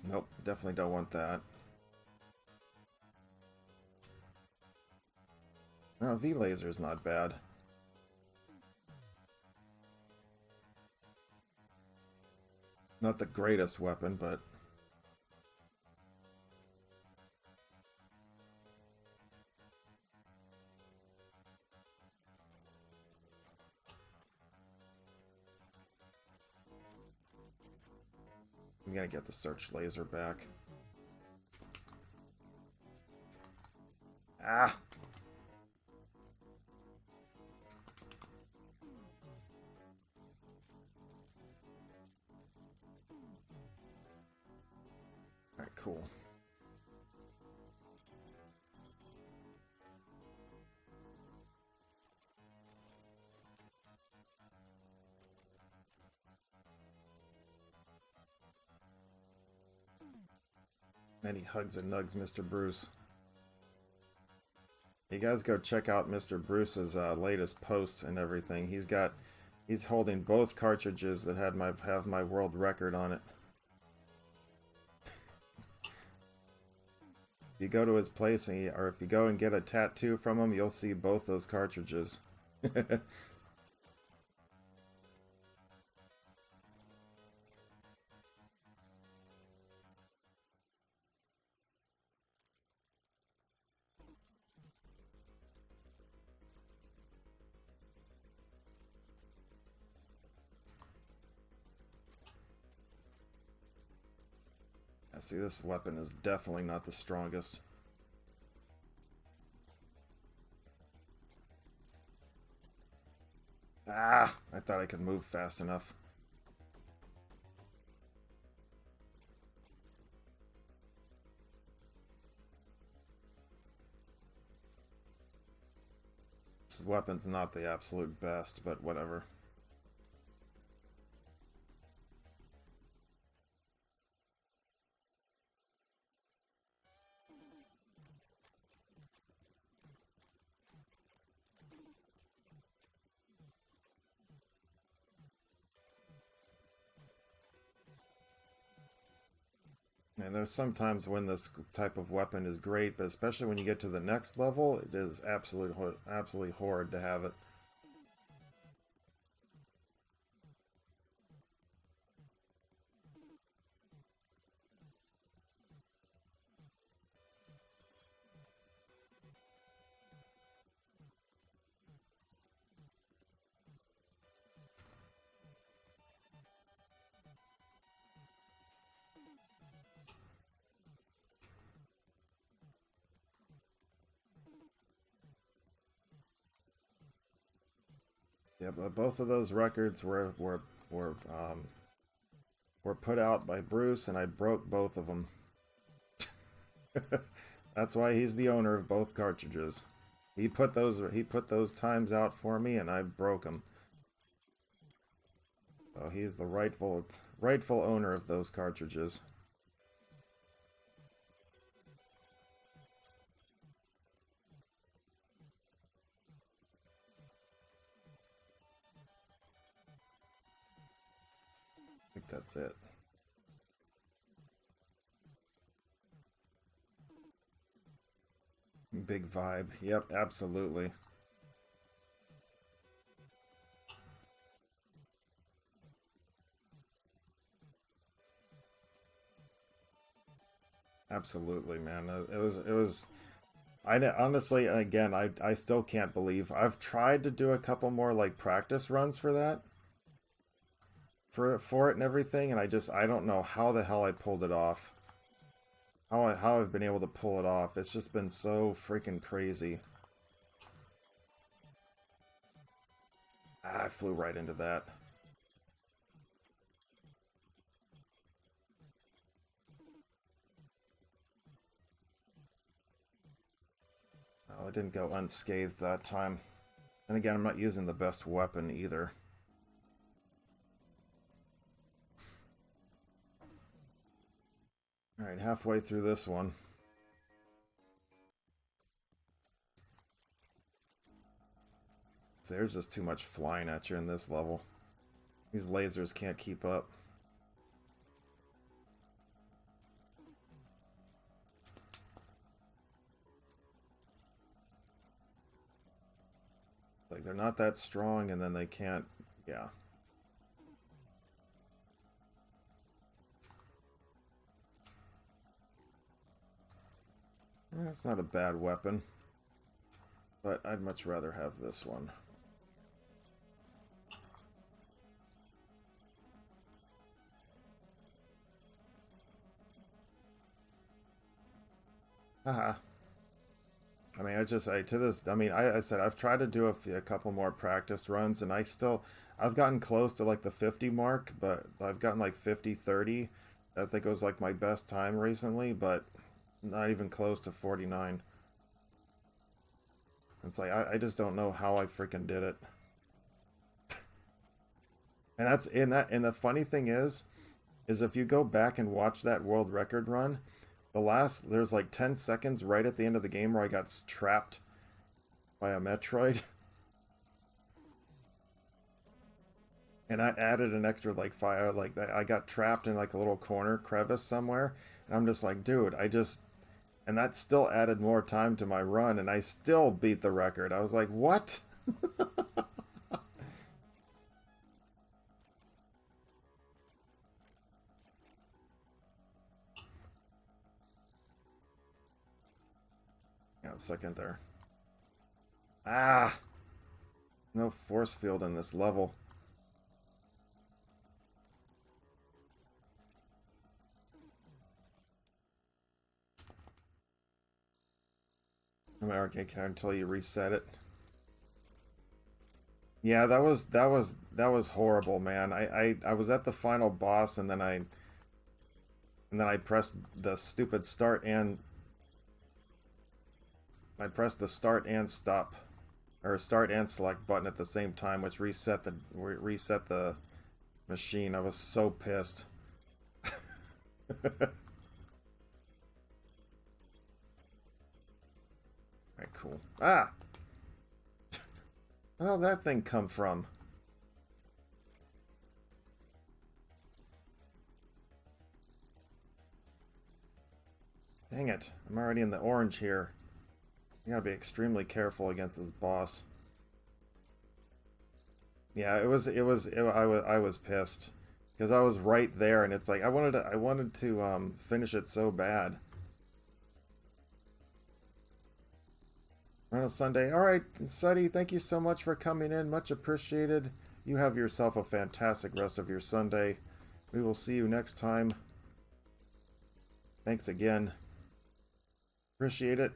Nope, definitely don't want that. No, V-Laser's not bad. Not the greatest weapon, but... I'm gonna get the search laser back. Ah! Alright, cool. Many hugs and nugs, Mr. Bruce. You guys go check out Mr. Bruce's latest post and everything. He's holding both cartridges that have my world record on it. If you go to his place or if you go and get a tattoo from him, you'll see both those cartridges. See, this weapon is definitely not the strongest. Ah! I thought I could move fast enough. This weapon's not the absolute best, but whatever. And there's sometimes when this type of weapon is great, but especially when you get to the next level, it is absolutely horrid to have it. Yeah, but both of those records were put out by Bruce, and I broke both of them. That's why he's the owner of both cartridges. He put those times out for me, and I broke them. So he's the rightful owner of those cartridges. I think that's it. Big vibe. Yep, absolutely. Absolutely, man. It was. Honestly, again, I still can't believe I've tried to do a couple more like practice runs for that, for it and everything, and I don't know how the hell I pulled it off. How I've been able to pull it off. It's just been so freaking crazy. Ah, I flew right into that. Oh, I didn't go unscathed that time. And again, I'm not using the best weapon either. Alright, halfway through this one. So there's just too much flying at you in this level. These lasers can't keep up. Like, they're not that strong, and then they can't... Yeah. That's not a bad weapon. But I'd much rather have this one. Haha. I mean, I said, I've tried to do a couple more practice runs, and I've gotten close to like the 50 mark, but I've gotten like 50, 30. I think it was like my best time recently, but not even close to 49. It's like, I just don't know how I freaking did it. And the funny thing is if you go back and watch that world record run, there's like 10 seconds right at the end of the game where I got trapped by a Metroid. And I added an extra like fire, like I got trapped in like a little corner crevice somewhere. And I'm just like, dude, and that still added more time to my run, and I still beat the record. I was like, what? Yeah, a second there. Ah! No force field in this level. Okay, until you reset it. Yeah, that was horrible, man. I was at the final boss, and then I pressed the stupid start and I pressed the start and stop, or start and select button at the same time, which reset the machine. I was so pissed. Alright, cool. Ah! Where did that thing come from? Dang it. I'm already in the orange here. You gotta be extremely careful against this boss. Yeah, I was pissed. Because I was right there, and it's like, I wanted to finish it so bad. On a Sunday. Alright, Suddy, thank you so much for coming in. Much appreciated. You have yourself a fantastic rest of your Sunday. We will see you next time. Thanks again. Appreciate it.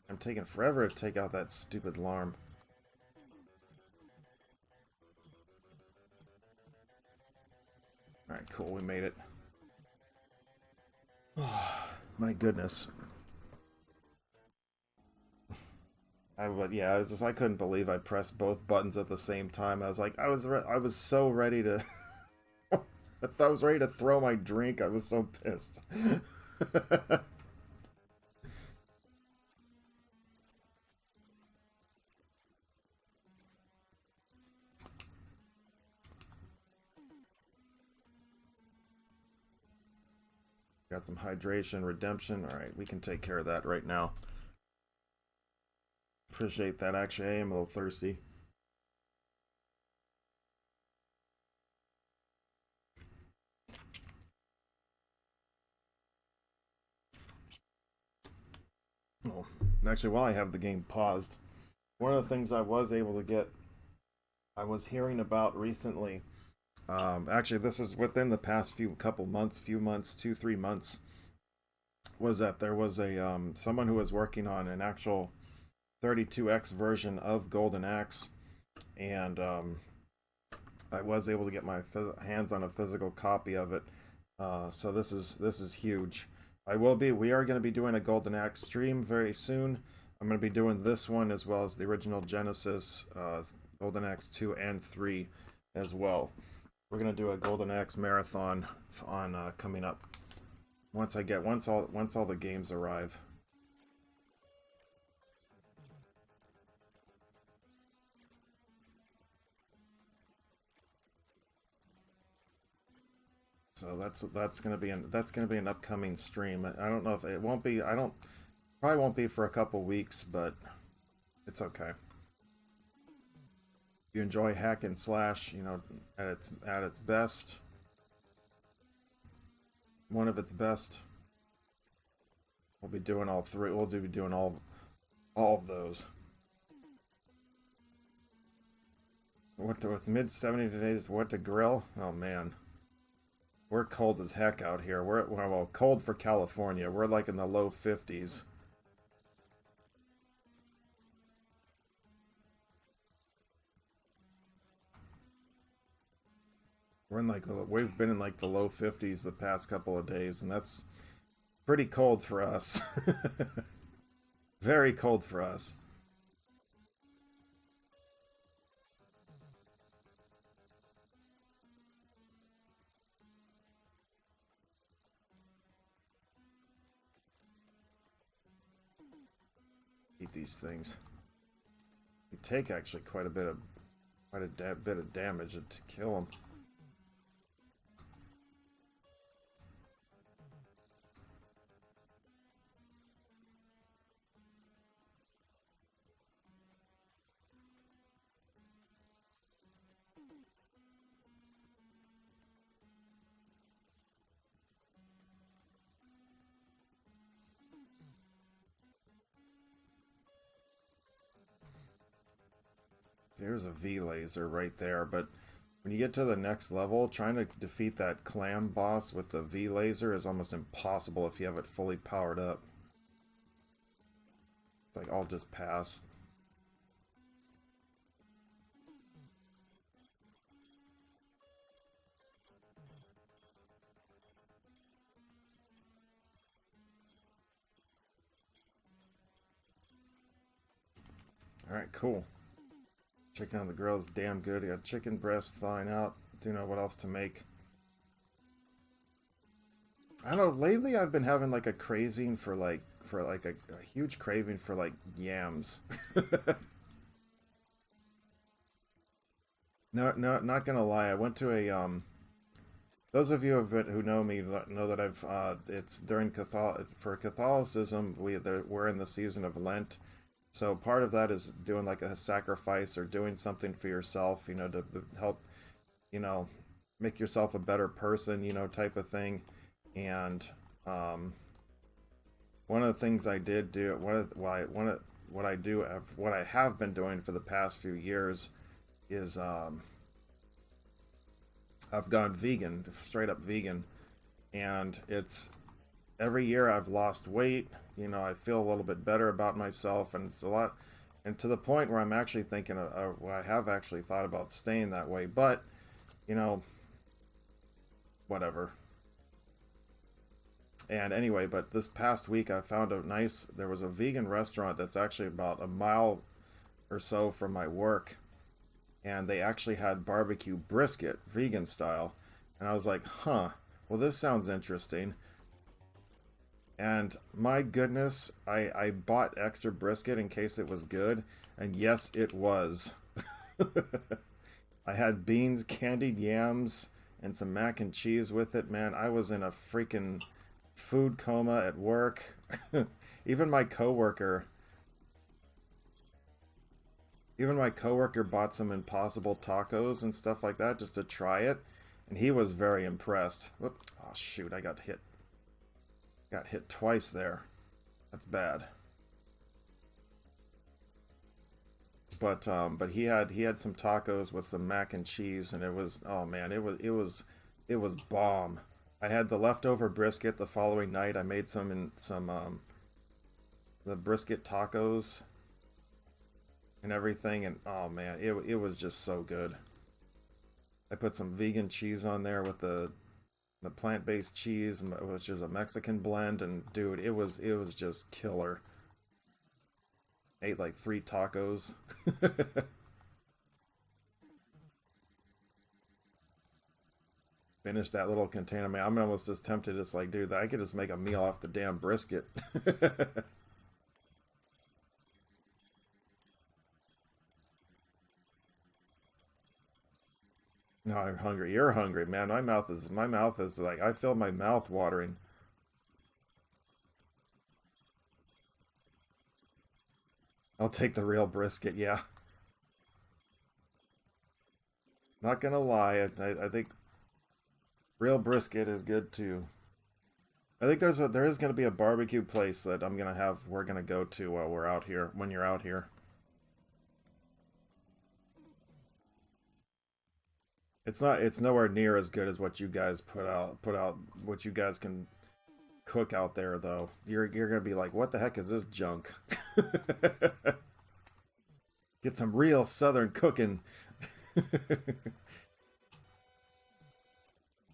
I'm taking forever to take out that stupid alarm. Alright, cool, we made it. Oh, my goodness. I couldn't believe I pressed both buttons at the same time. I was like, I was so ready to I was ready to throw my drink. I was so pissed. Got some hydration, redemption. All right, we can take care of that right now. Appreciate that. Actually, I am a little thirsty. Oh, actually, while I have the game paused, one of the things I was able to get, I was hearing about recently. Actually, this is within the past few months, 2, 3 months. Was that there was a someone who was working on an actual 32x version of Golden Axe, and I was able to get my hands on a physical copy of it. So this is huge. We are going to be doing a Golden Axe stream very soon. I'm going to be doing this one as well as the original Genesis, Golden Axe 2 and 3 as well. We're going to do a Golden Axe marathon on coming up once all the games arrive. So that's gonna be an upcoming stream. I don't know if it won't be. I don't Probably won't be for a couple weeks, but it's okay. You enjoy hack and slash, at its best, one of its best. We'll be doing all three. We'll be doing all of those. With mid 70 today's what to grill? Oh man. We're cold as heck out here. Well, cold for California. We're like in the low 50s. We've been in like the low 50s the past couple of days, and that's pretty cold for us. Very cold for us. Eat these things. You take actually quite a bit of damage to kill them. There's a V laser right there, but when you get to the next level, trying to defeat that clam boss with the V laser is almost impossible if you have it fully powered up. It's like I'll just pass. Alright, cool. Chicken on the grill is damn good. I got chicken breast thawing out. Do you know what else to make? I don't know. Lately, I've been having like a craving for a huge craving for like yams. No, no, not gonna lie. I went to a Those of you who know me know that I've it's during Catholicism we're in the season of Lent, so part of that is doing like a sacrifice or doing something for yourself, to help, you know, make yourself a better person, type of thing. And one of the things I did do, what I have been doing for the past few years is I've gone vegan, straight up vegan, and it's every year I've lost weight. I feel a little bit better about myself, and it's a lot, and to the point where I'm actually thinking, I have actually thought about staying that way, but you know, whatever. And anyway, but this past week I found there was a vegan restaurant that's actually about a mile or so from my work, and they actually had barbecue brisket, vegan style. And I was like, huh, well, this sounds interesting. And my goodness, I bought extra brisket in case it was good. And yes, it was. I had beans, candied yams, and some mac and cheese with it. Man, I was in a freaking food coma at work. Even my coworker, even my coworker bought some Impossible tacos and stuff like that just to try it, and he was very impressed. Whoop. Oh shoot, I got hit. Got hit twice there. That's bad. But he had some tacos with some mac and cheese, and it was, oh man, it was bomb. I had the leftover brisket the following night. I made some the brisket tacos and everything, and oh man, it was just so good. I put some vegan cheese on there with the plant-based cheese, which is a Mexican blend, and dude, it was just killer. Ate like 3 tacos. Finished that little container. Man, I'm almost just tempted. It's like, dude, I could just make a meal off the damn brisket. No, I'm hungry. You're hungry, man. My mouth is like, I feel my mouth watering. I'll take the real brisket. Yeah, not gonna lie. I think real brisket is good too. I think there is gonna be a barbecue place that we're gonna go to while we're out here when you're out here. It's nowhere near as good as what you guys put out what you guys can cook out there though. You're gonna be like, what the heck is this junk? Get some real southern cooking.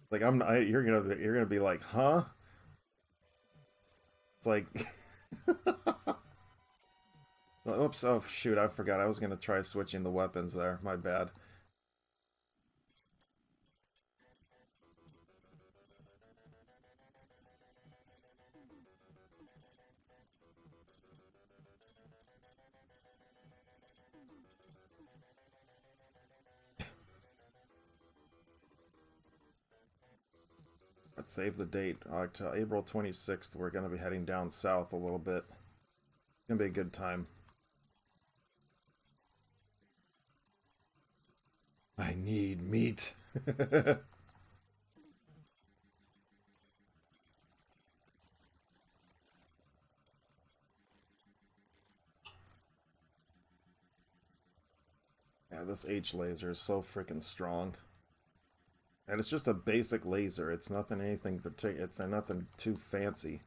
Like you're gonna be like, huh? It's like, oops, oh shoot, I forgot I was gonna try switching the weapons there. My bad. Let's save the date. April 26th. We're gonna be heading down south a little bit. It's gonna be a good time. I need meat. Yeah, this H laser is so freaking strong. And it's just a basic laser. It's nothing anything particular. It's nothing too fancy.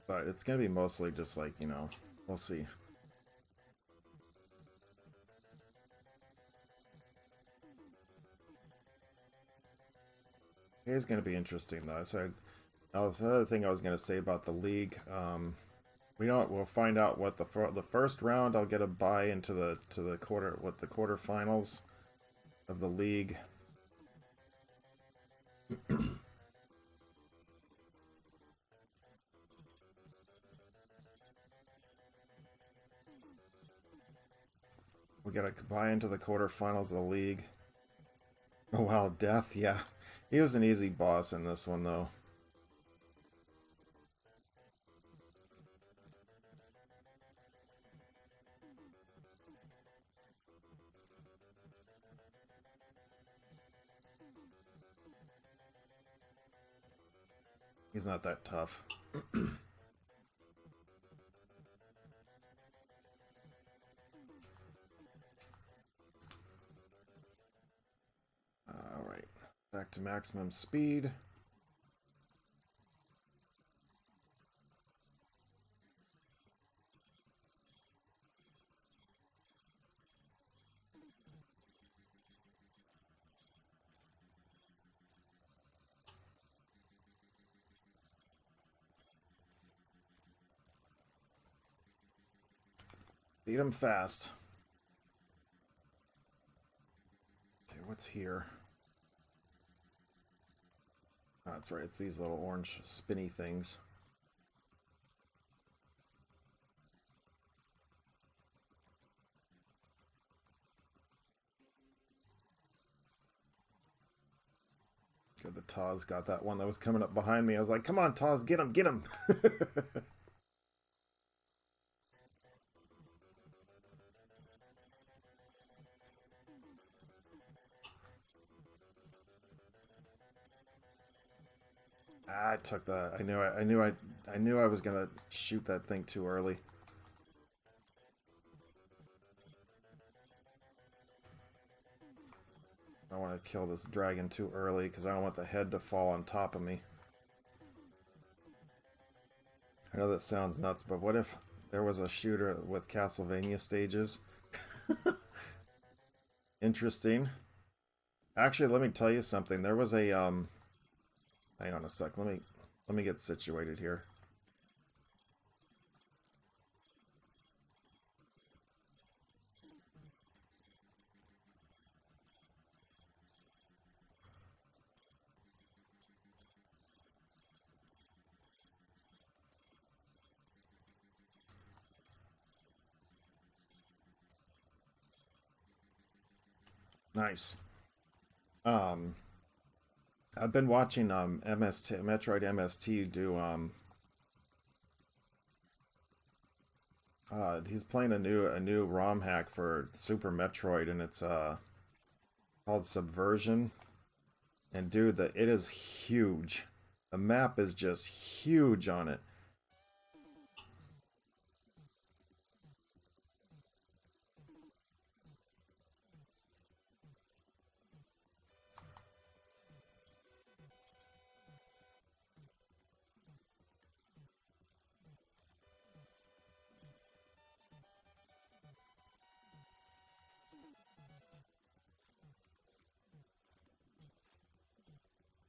But it's gonna be mostly just like, we'll see. It's gonna be interesting though. So another thing I was gonna say about the league. We'll find out what the first round. I'll get a buy into the quarterfinals of the league. We got to buy into the quarterfinals of the league. Oh wow, Death, yeah. He was an easy boss in this one though. He's not that tough. Alright. Back to maximum speed. Beat him fast. Okay, what's here? Oh, that's right, it's these little orange spinny things. Good, the Taz got that one that was coming up behind me. I was like, come on, Taz, get him, get him. I took that. I knew I was gonna shoot that thing too early. I want to kill this dragon too early because I don't want the head to fall on top of me. I know that sounds nuts, but what if there was a shooter with Castlevania stages? Interesting. Actually, let me tell you something. There was a hang on a sec. Let me get situated here. Nice. Um, I've been watching MST Metroid MST do he's playing a new ROM hack for Super Metroid, and it's called Subversion. And dude, it is huge. The map is just huge on it.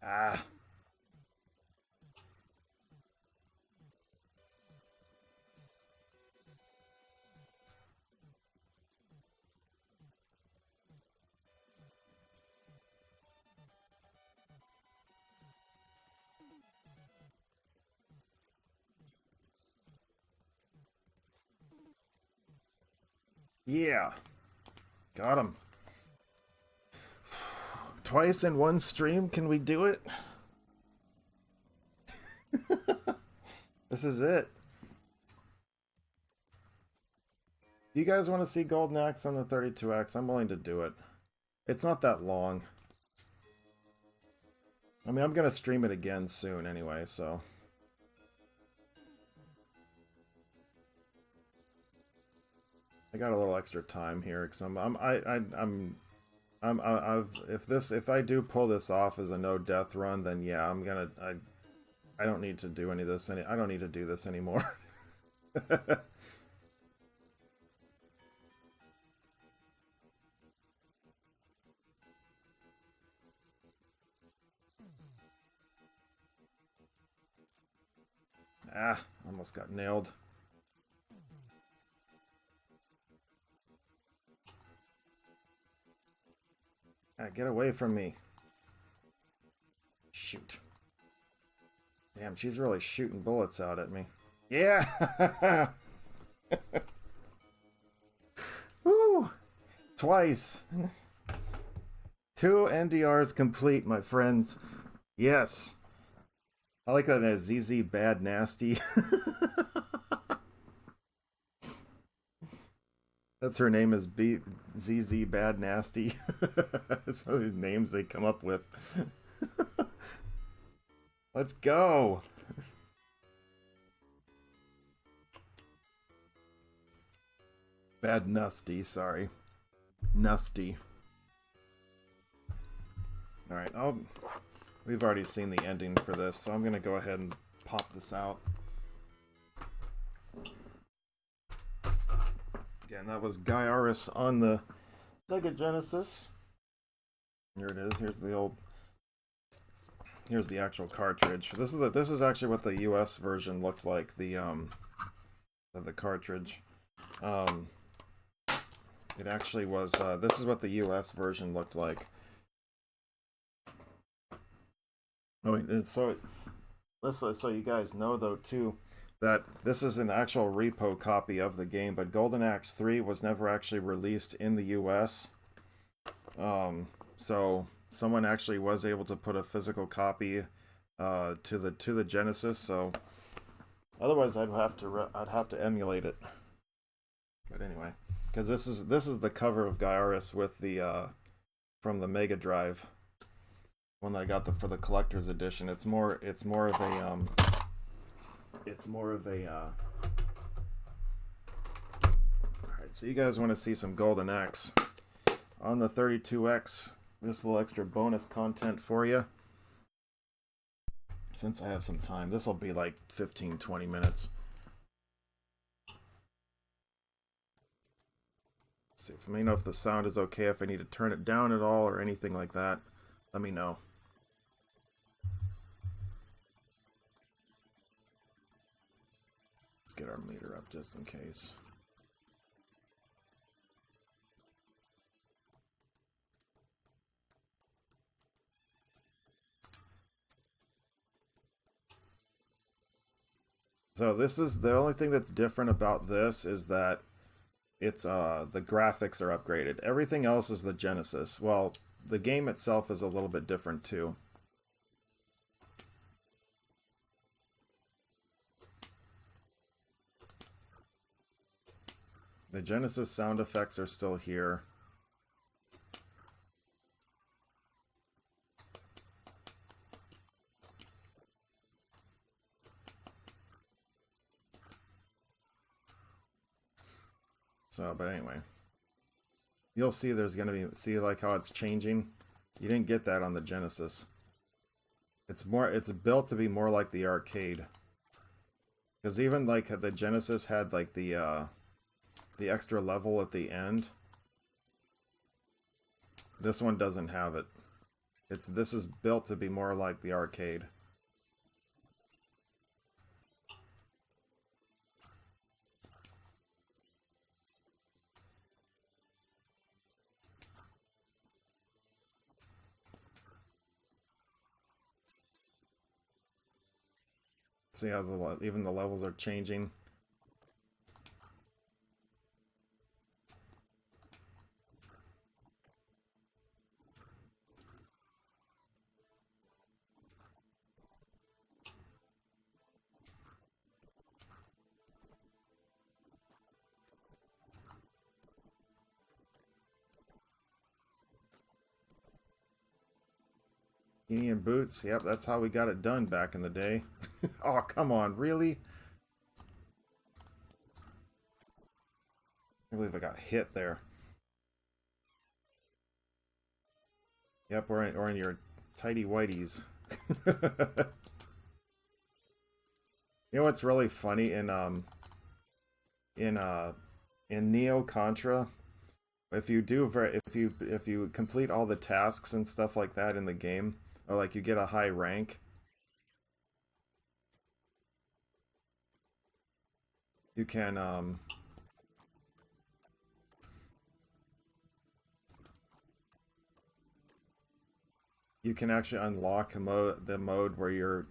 Ah. Yeah. Got him. Twice in one stream? Can we do it? This is it. Do you guys want to see Golden Axe on the 32X? I'm willing to do it. It's not that long. I mean, I'm going to stream it again soon anyway, so... I got a little extra time here because if I do pull this off as a no death run, then yeah, I don't need to do any of this. I don't need to do this anymore. Ah, almost got nailed. Ah, get away from me. Shoot. Damn, she's really shooting bullets out at me. Yeah! Woo! Twice! 2 NDRs complete, my friends. Yes. I like that as ZZ Bad Nasty. That's her name is ZZ Bad Nasty. Some of these names they come up with. Let's go. Bad Nasty, sorry. Nasty. Alright, we've already seen the ending for this, so I'm gonna go ahead and pop this out. Again, that was Gaiares on the Sega Genesis. Here it is. Here's the actual cartridge. This is actually what the US version looked like. The cartridge. It actually was. This is what the US version looked like. Oh, and so you guys know though too, that this is an actual repo copy of the game, but Golden Axe 3 was never actually released in the US. So someone actually was able to put a physical copy to the Genesis. So otherwise, I'd have to emulate it. But anyway, because this is the cover of Gaiares with the from the Mega Drive, one that I got for the collector's edition. It's more of a Alright, so you guys want to see some Golden Axe on the 32X. This little extra bonus content for you. Since I have some time, this will be like 15-20 minutes. Let's see, let me know if the sound is okay, if I need to turn it down at all or anything like that. Let me know. Let's get our meter up just in case. So this is the only thing that's different about this is that it's the graphics are upgraded. Everything else is the Genesis. Well, the game itself is a little bit different too. The Genesis sound effects are still here. So, but anyway, you'll see there's going to be, see like how it's changing? You didn't get that on the Genesis. It's built to be more like the arcade. Because even like the Genesis had like the extra level at the end. This one doesn't have it. This is built to be more like the arcade. See how even the levels are changing. Indian boots. Yep, that's how we got it done back in the day. Oh, come on, really? I believe I got hit there. Yep, or in your tidy whities. You know what's really funny in Neo Contra? If you complete all the tasks and stuff like that in the game, or like you get a high rank, you can actually unlock the mode where you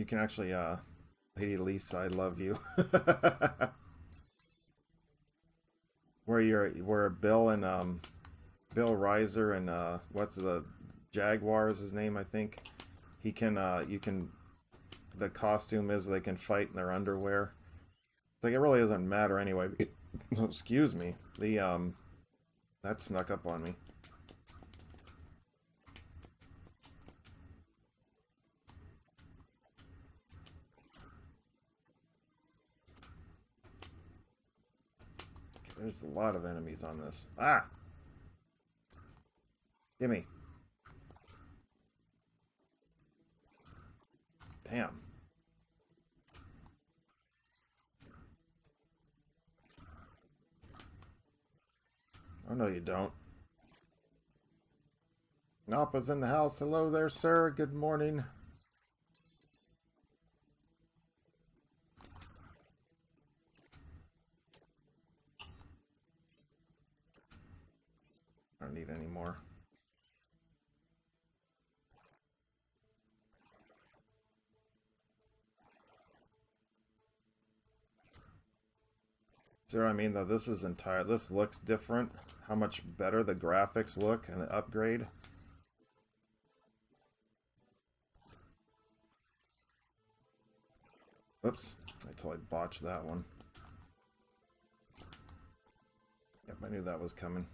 can actually Lady Lisa, I love you. where Bill and Bill Reiser and what's the Jaguar's his name, I think. He can the costume is they can fight in their underwear. It's like it really doesn't matter anyway. Excuse me. The that snuck up on me. There's a lot of enemies on this. Ah! Gimme. Damn. Oh, no, you don't. Nappa's in the house. Hello there, sir. Good morning. I don't need any more. See what I mean, though? This looks different. How much better the graphics look and the upgrade. Oops, I totally botched that one. Yep, I knew that was coming.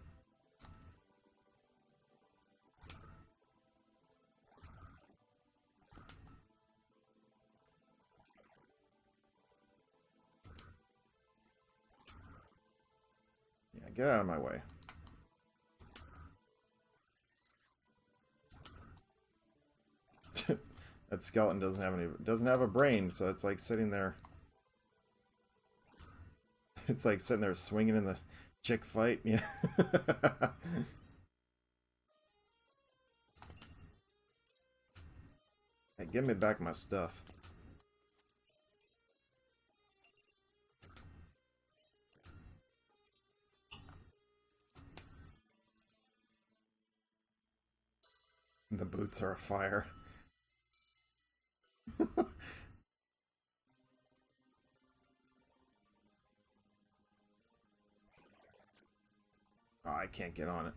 Yeah, get out of my way. That skeleton doesn't have a brain, so it's like sitting there. It's like sitting there swinging in the chick fight. Yeah. Hey, give me back my stuff. The boots are afire. Oh, I can't get on it.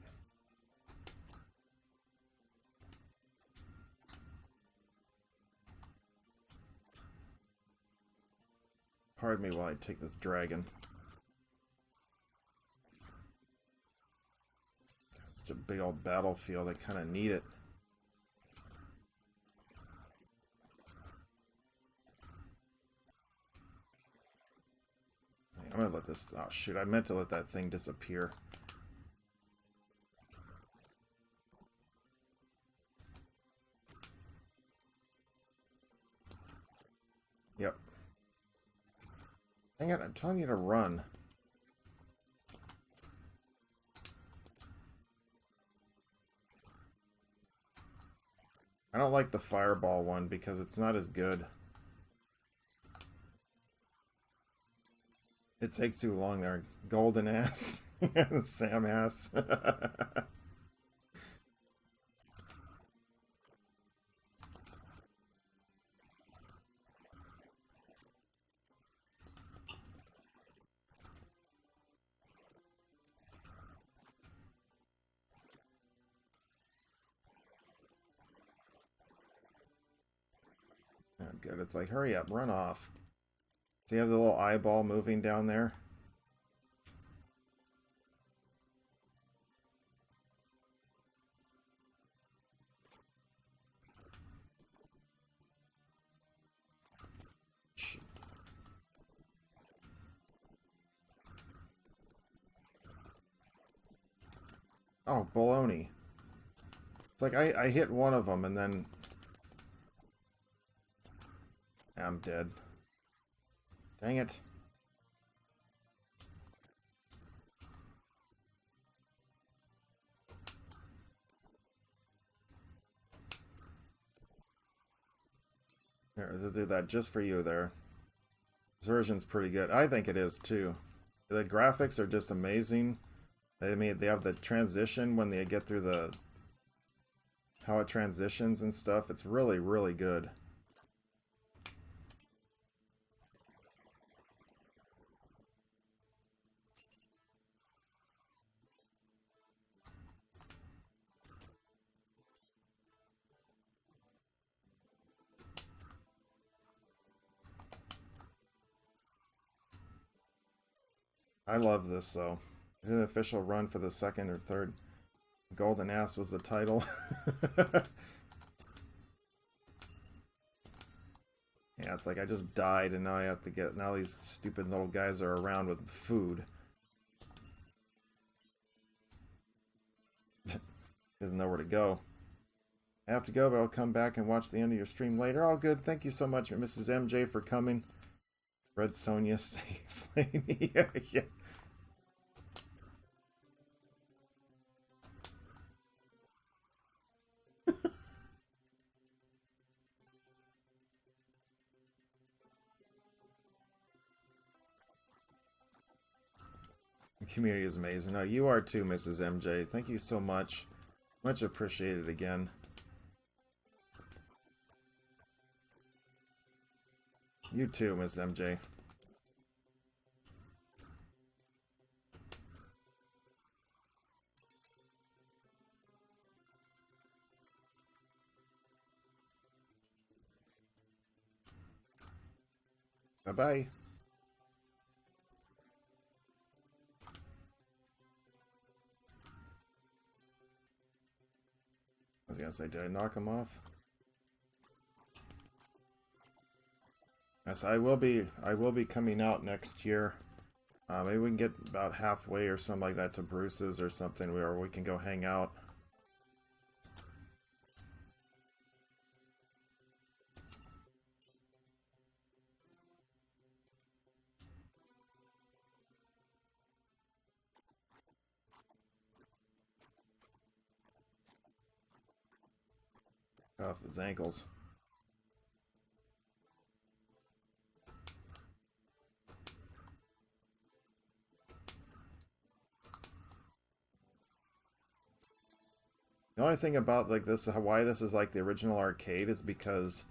Pardon me while I take this dragon. It's just a big old battlefield. I kind of need it. I'm gonna let this... Oh, shoot. I meant to let that thing disappear. Yep. Dang it, I'm telling you to run. I don't like the fireball one because it's not as good. It takes too long there. Golden ass. Sam ass. Oh, good. It's like, hurry up, run off. Do you have the little eyeball moving down there? Oh, baloney. It's like I hit one of them and then I'm dead. Dang it. Here, they'll do that just for you there. This version's pretty good. I think it is too. The graphics are just amazing. I mean, they have the transition when they get through the... how it transitions and stuff. It's really, really good. I love this, though. The official run for the second or third. Golden Ass was the title. Yeah, it's like I just died and now I have to get... Now these stupid little guys are around with food. Doesn't know where to go. I have to go, but I'll come back and watch the end of your stream later. All good. Thank you so much, Mrs. MJ, for coming. Red Sonja saying, yeah, yeah. The community is amazing. No, you are too, Mrs. MJ. Thank you so much. Much appreciated again. You too, Miss MJ. Bye-bye. I was gonna say, did I knock him off? Yes, I will be coming out next year. Maybe we can get about halfway or something like that to Bruce's or something where we can go hang out. Off his ankles. The only thing about like this, why this is like the original arcade, is because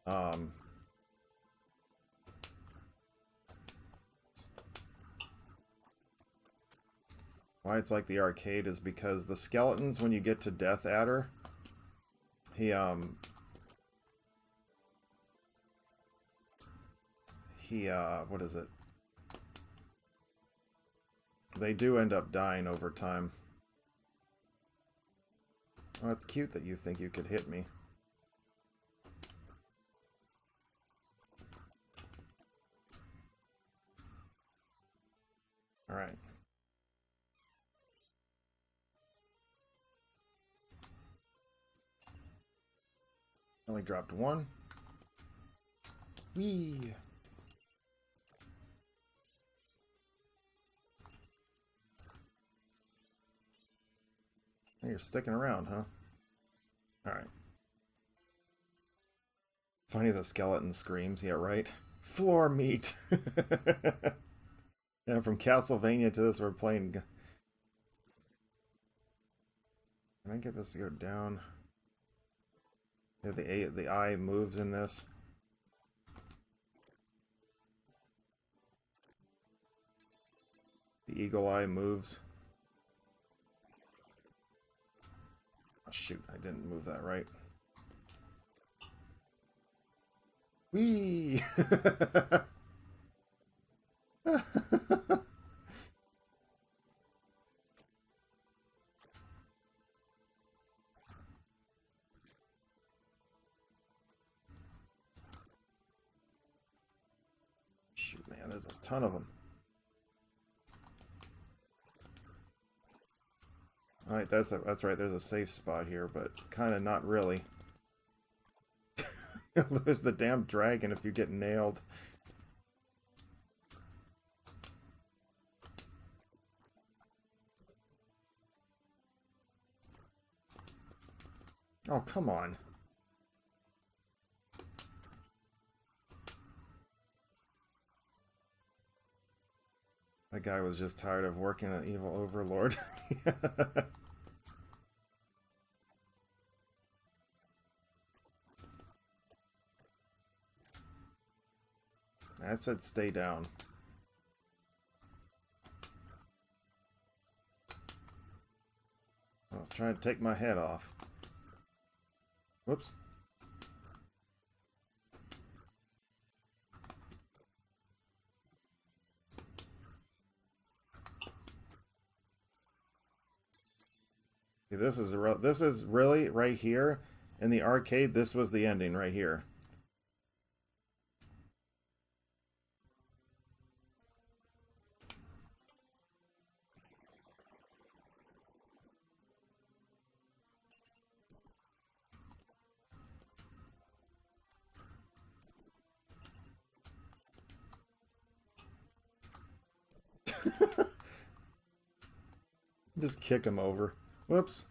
why it's like the arcade is because the skeletons, when you get to Death Adder, what is it? They do end up dying over time. Oh, it's cute that you think you could hit me. Alright. Only dropped one. Whee! You're sticking around, huh? Alright. Funny the skeleton screams, yeah, right? Floor meat! Yeah, from Castlevania to this, we're playing... Can I get this to go down? Yeah, the eye moves in this. The eagle eye moves. Oh, shoot, I didn't move that right. Whee! Shoot, man, there's a ton of them. Alright, that's right, there's a safe spot here, but kind of not really. There's the damn dragon if you get nailed. Oh, come on. That guy was just tired of working an evil overlord. I said stay down. I was trying to take my head off. Whoops. See, this is really right here in the arcade. This was the ending right here. Just kick him over. Whoops.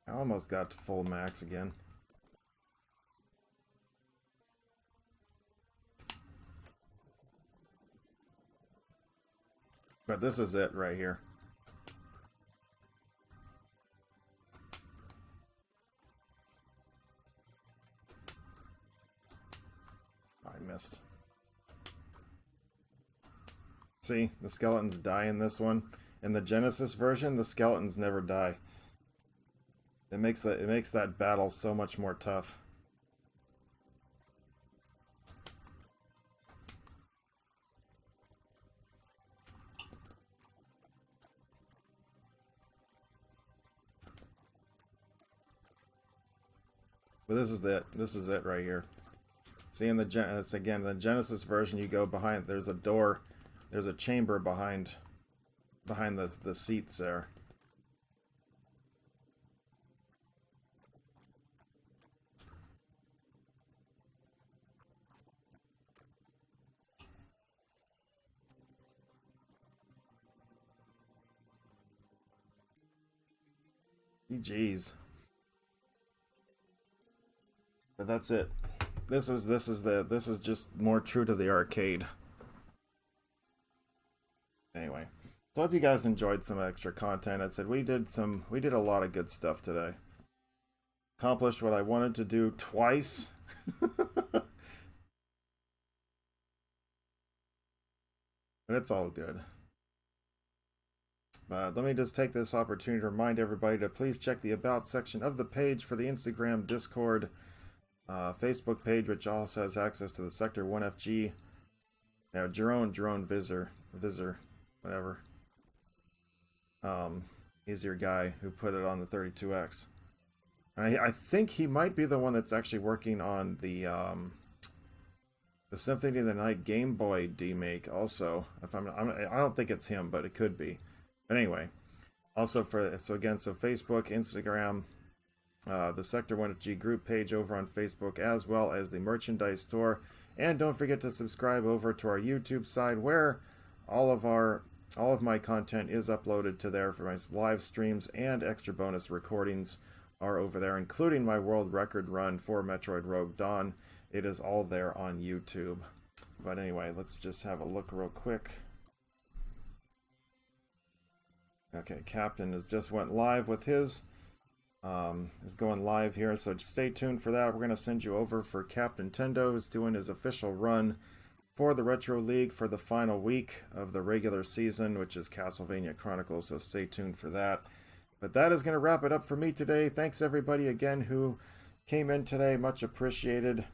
I almost got to full max again. But this is it right here. I missed. See, the skeletons die in this one. In the Genesis version, the skeletons never die. it makes that battle so much more tough. But this is it. This is it right here. See, in it's again the Genesis version. You go behind. There's a door. There's a chamber behind the seats there. Jeez. But that's it. This is just more true to the arcade. Anyway, so I hope you guys enjoyed some extra content. I said we did a lot of good stuff today. Accomplished what I wanted to do twice. But it's all good. Let me just take this opportunity to remind everybody to please check the About section of the page for the Instagram, Discord, Facebook page, which also has access to the Sector 1FG. Now, Jerome Visor, whatever. He's your guy who put it on the 32X. I think he might be the one that's actually working on the Symphony of the Night Game Boy demake. Also, I don't think it's him, but it could be. But anyway, also so Facebook, Instagram, the Sector 1FG group page over on Facebook, as well as the merchandise store. And don't forget to subscribe over to our YouTube side, where all of my content is uploaded to there for my live streams, and extra bonus recordings are over there, including my world record run for Metroid Rogue Dawn. It is all there on YouTube. But anyway, let's just have a look real quick. Okay, Captain has just went live with his. Is going live here, so stay tuned for that. We're going to send you over for Captain Tendo, who's doing his official run for the Retro League for the final week of the regular season, which is Castlevania Chronicles, so stay tuned for that. But that is going to wrap it up for me today. Thanks everybody again who came in today, much appreciated.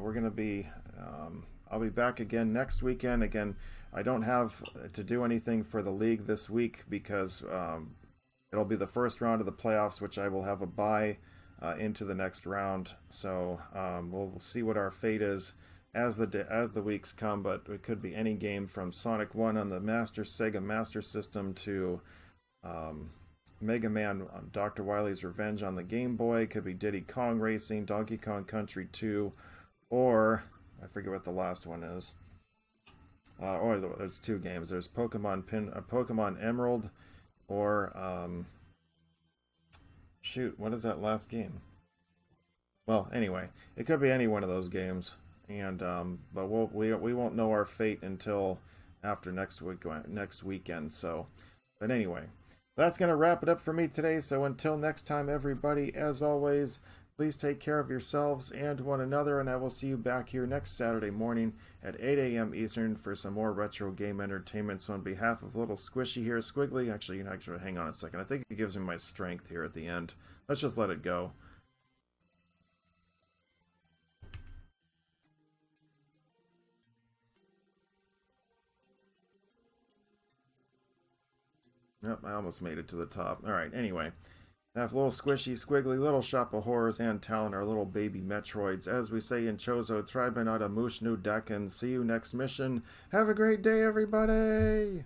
We're going to be, I'll be back again next weekend. Again, I don't have to do anything for the league this week because it'll be the first round of the playoffs, which I will have a bye into the next round. So we'll see what our fate is as the weeks come. But it could be any game from Sonic 1 on the Sega Master System to Mega Man Dr. Wily's Revenge on the Game Boy. It could be Diddy Kong Racing, Donkey Kong Country 2, or I forget what the last one is. Or there's two games. There's Pokemon Emerald, or shoot, what is that last game? Well, anyway, it could be any one of those games, and but we won't know our fate until after next weekend. So, but anyway, that's gonna wrap it up for me today. So until next time, everybody, as always, please take care of yourselves and one another, and I will see you back here next Saturday morning at 8 a.m. Eastern for some more retro game entertainment. So on behalf of Little Squishy here, Squiggly, actually hang on a second. I think it gives me my strength here at the end. Let's just let it go. Yep, I almost made it to the top. Alright, anyway. Have Little Squishy, Squiggly, Little Shop of Horrors, and Talon, our little baby Metroids. As we say in Chozo, Tribenata Mushnu Dakin. See you next mission. Have a great day, everybody!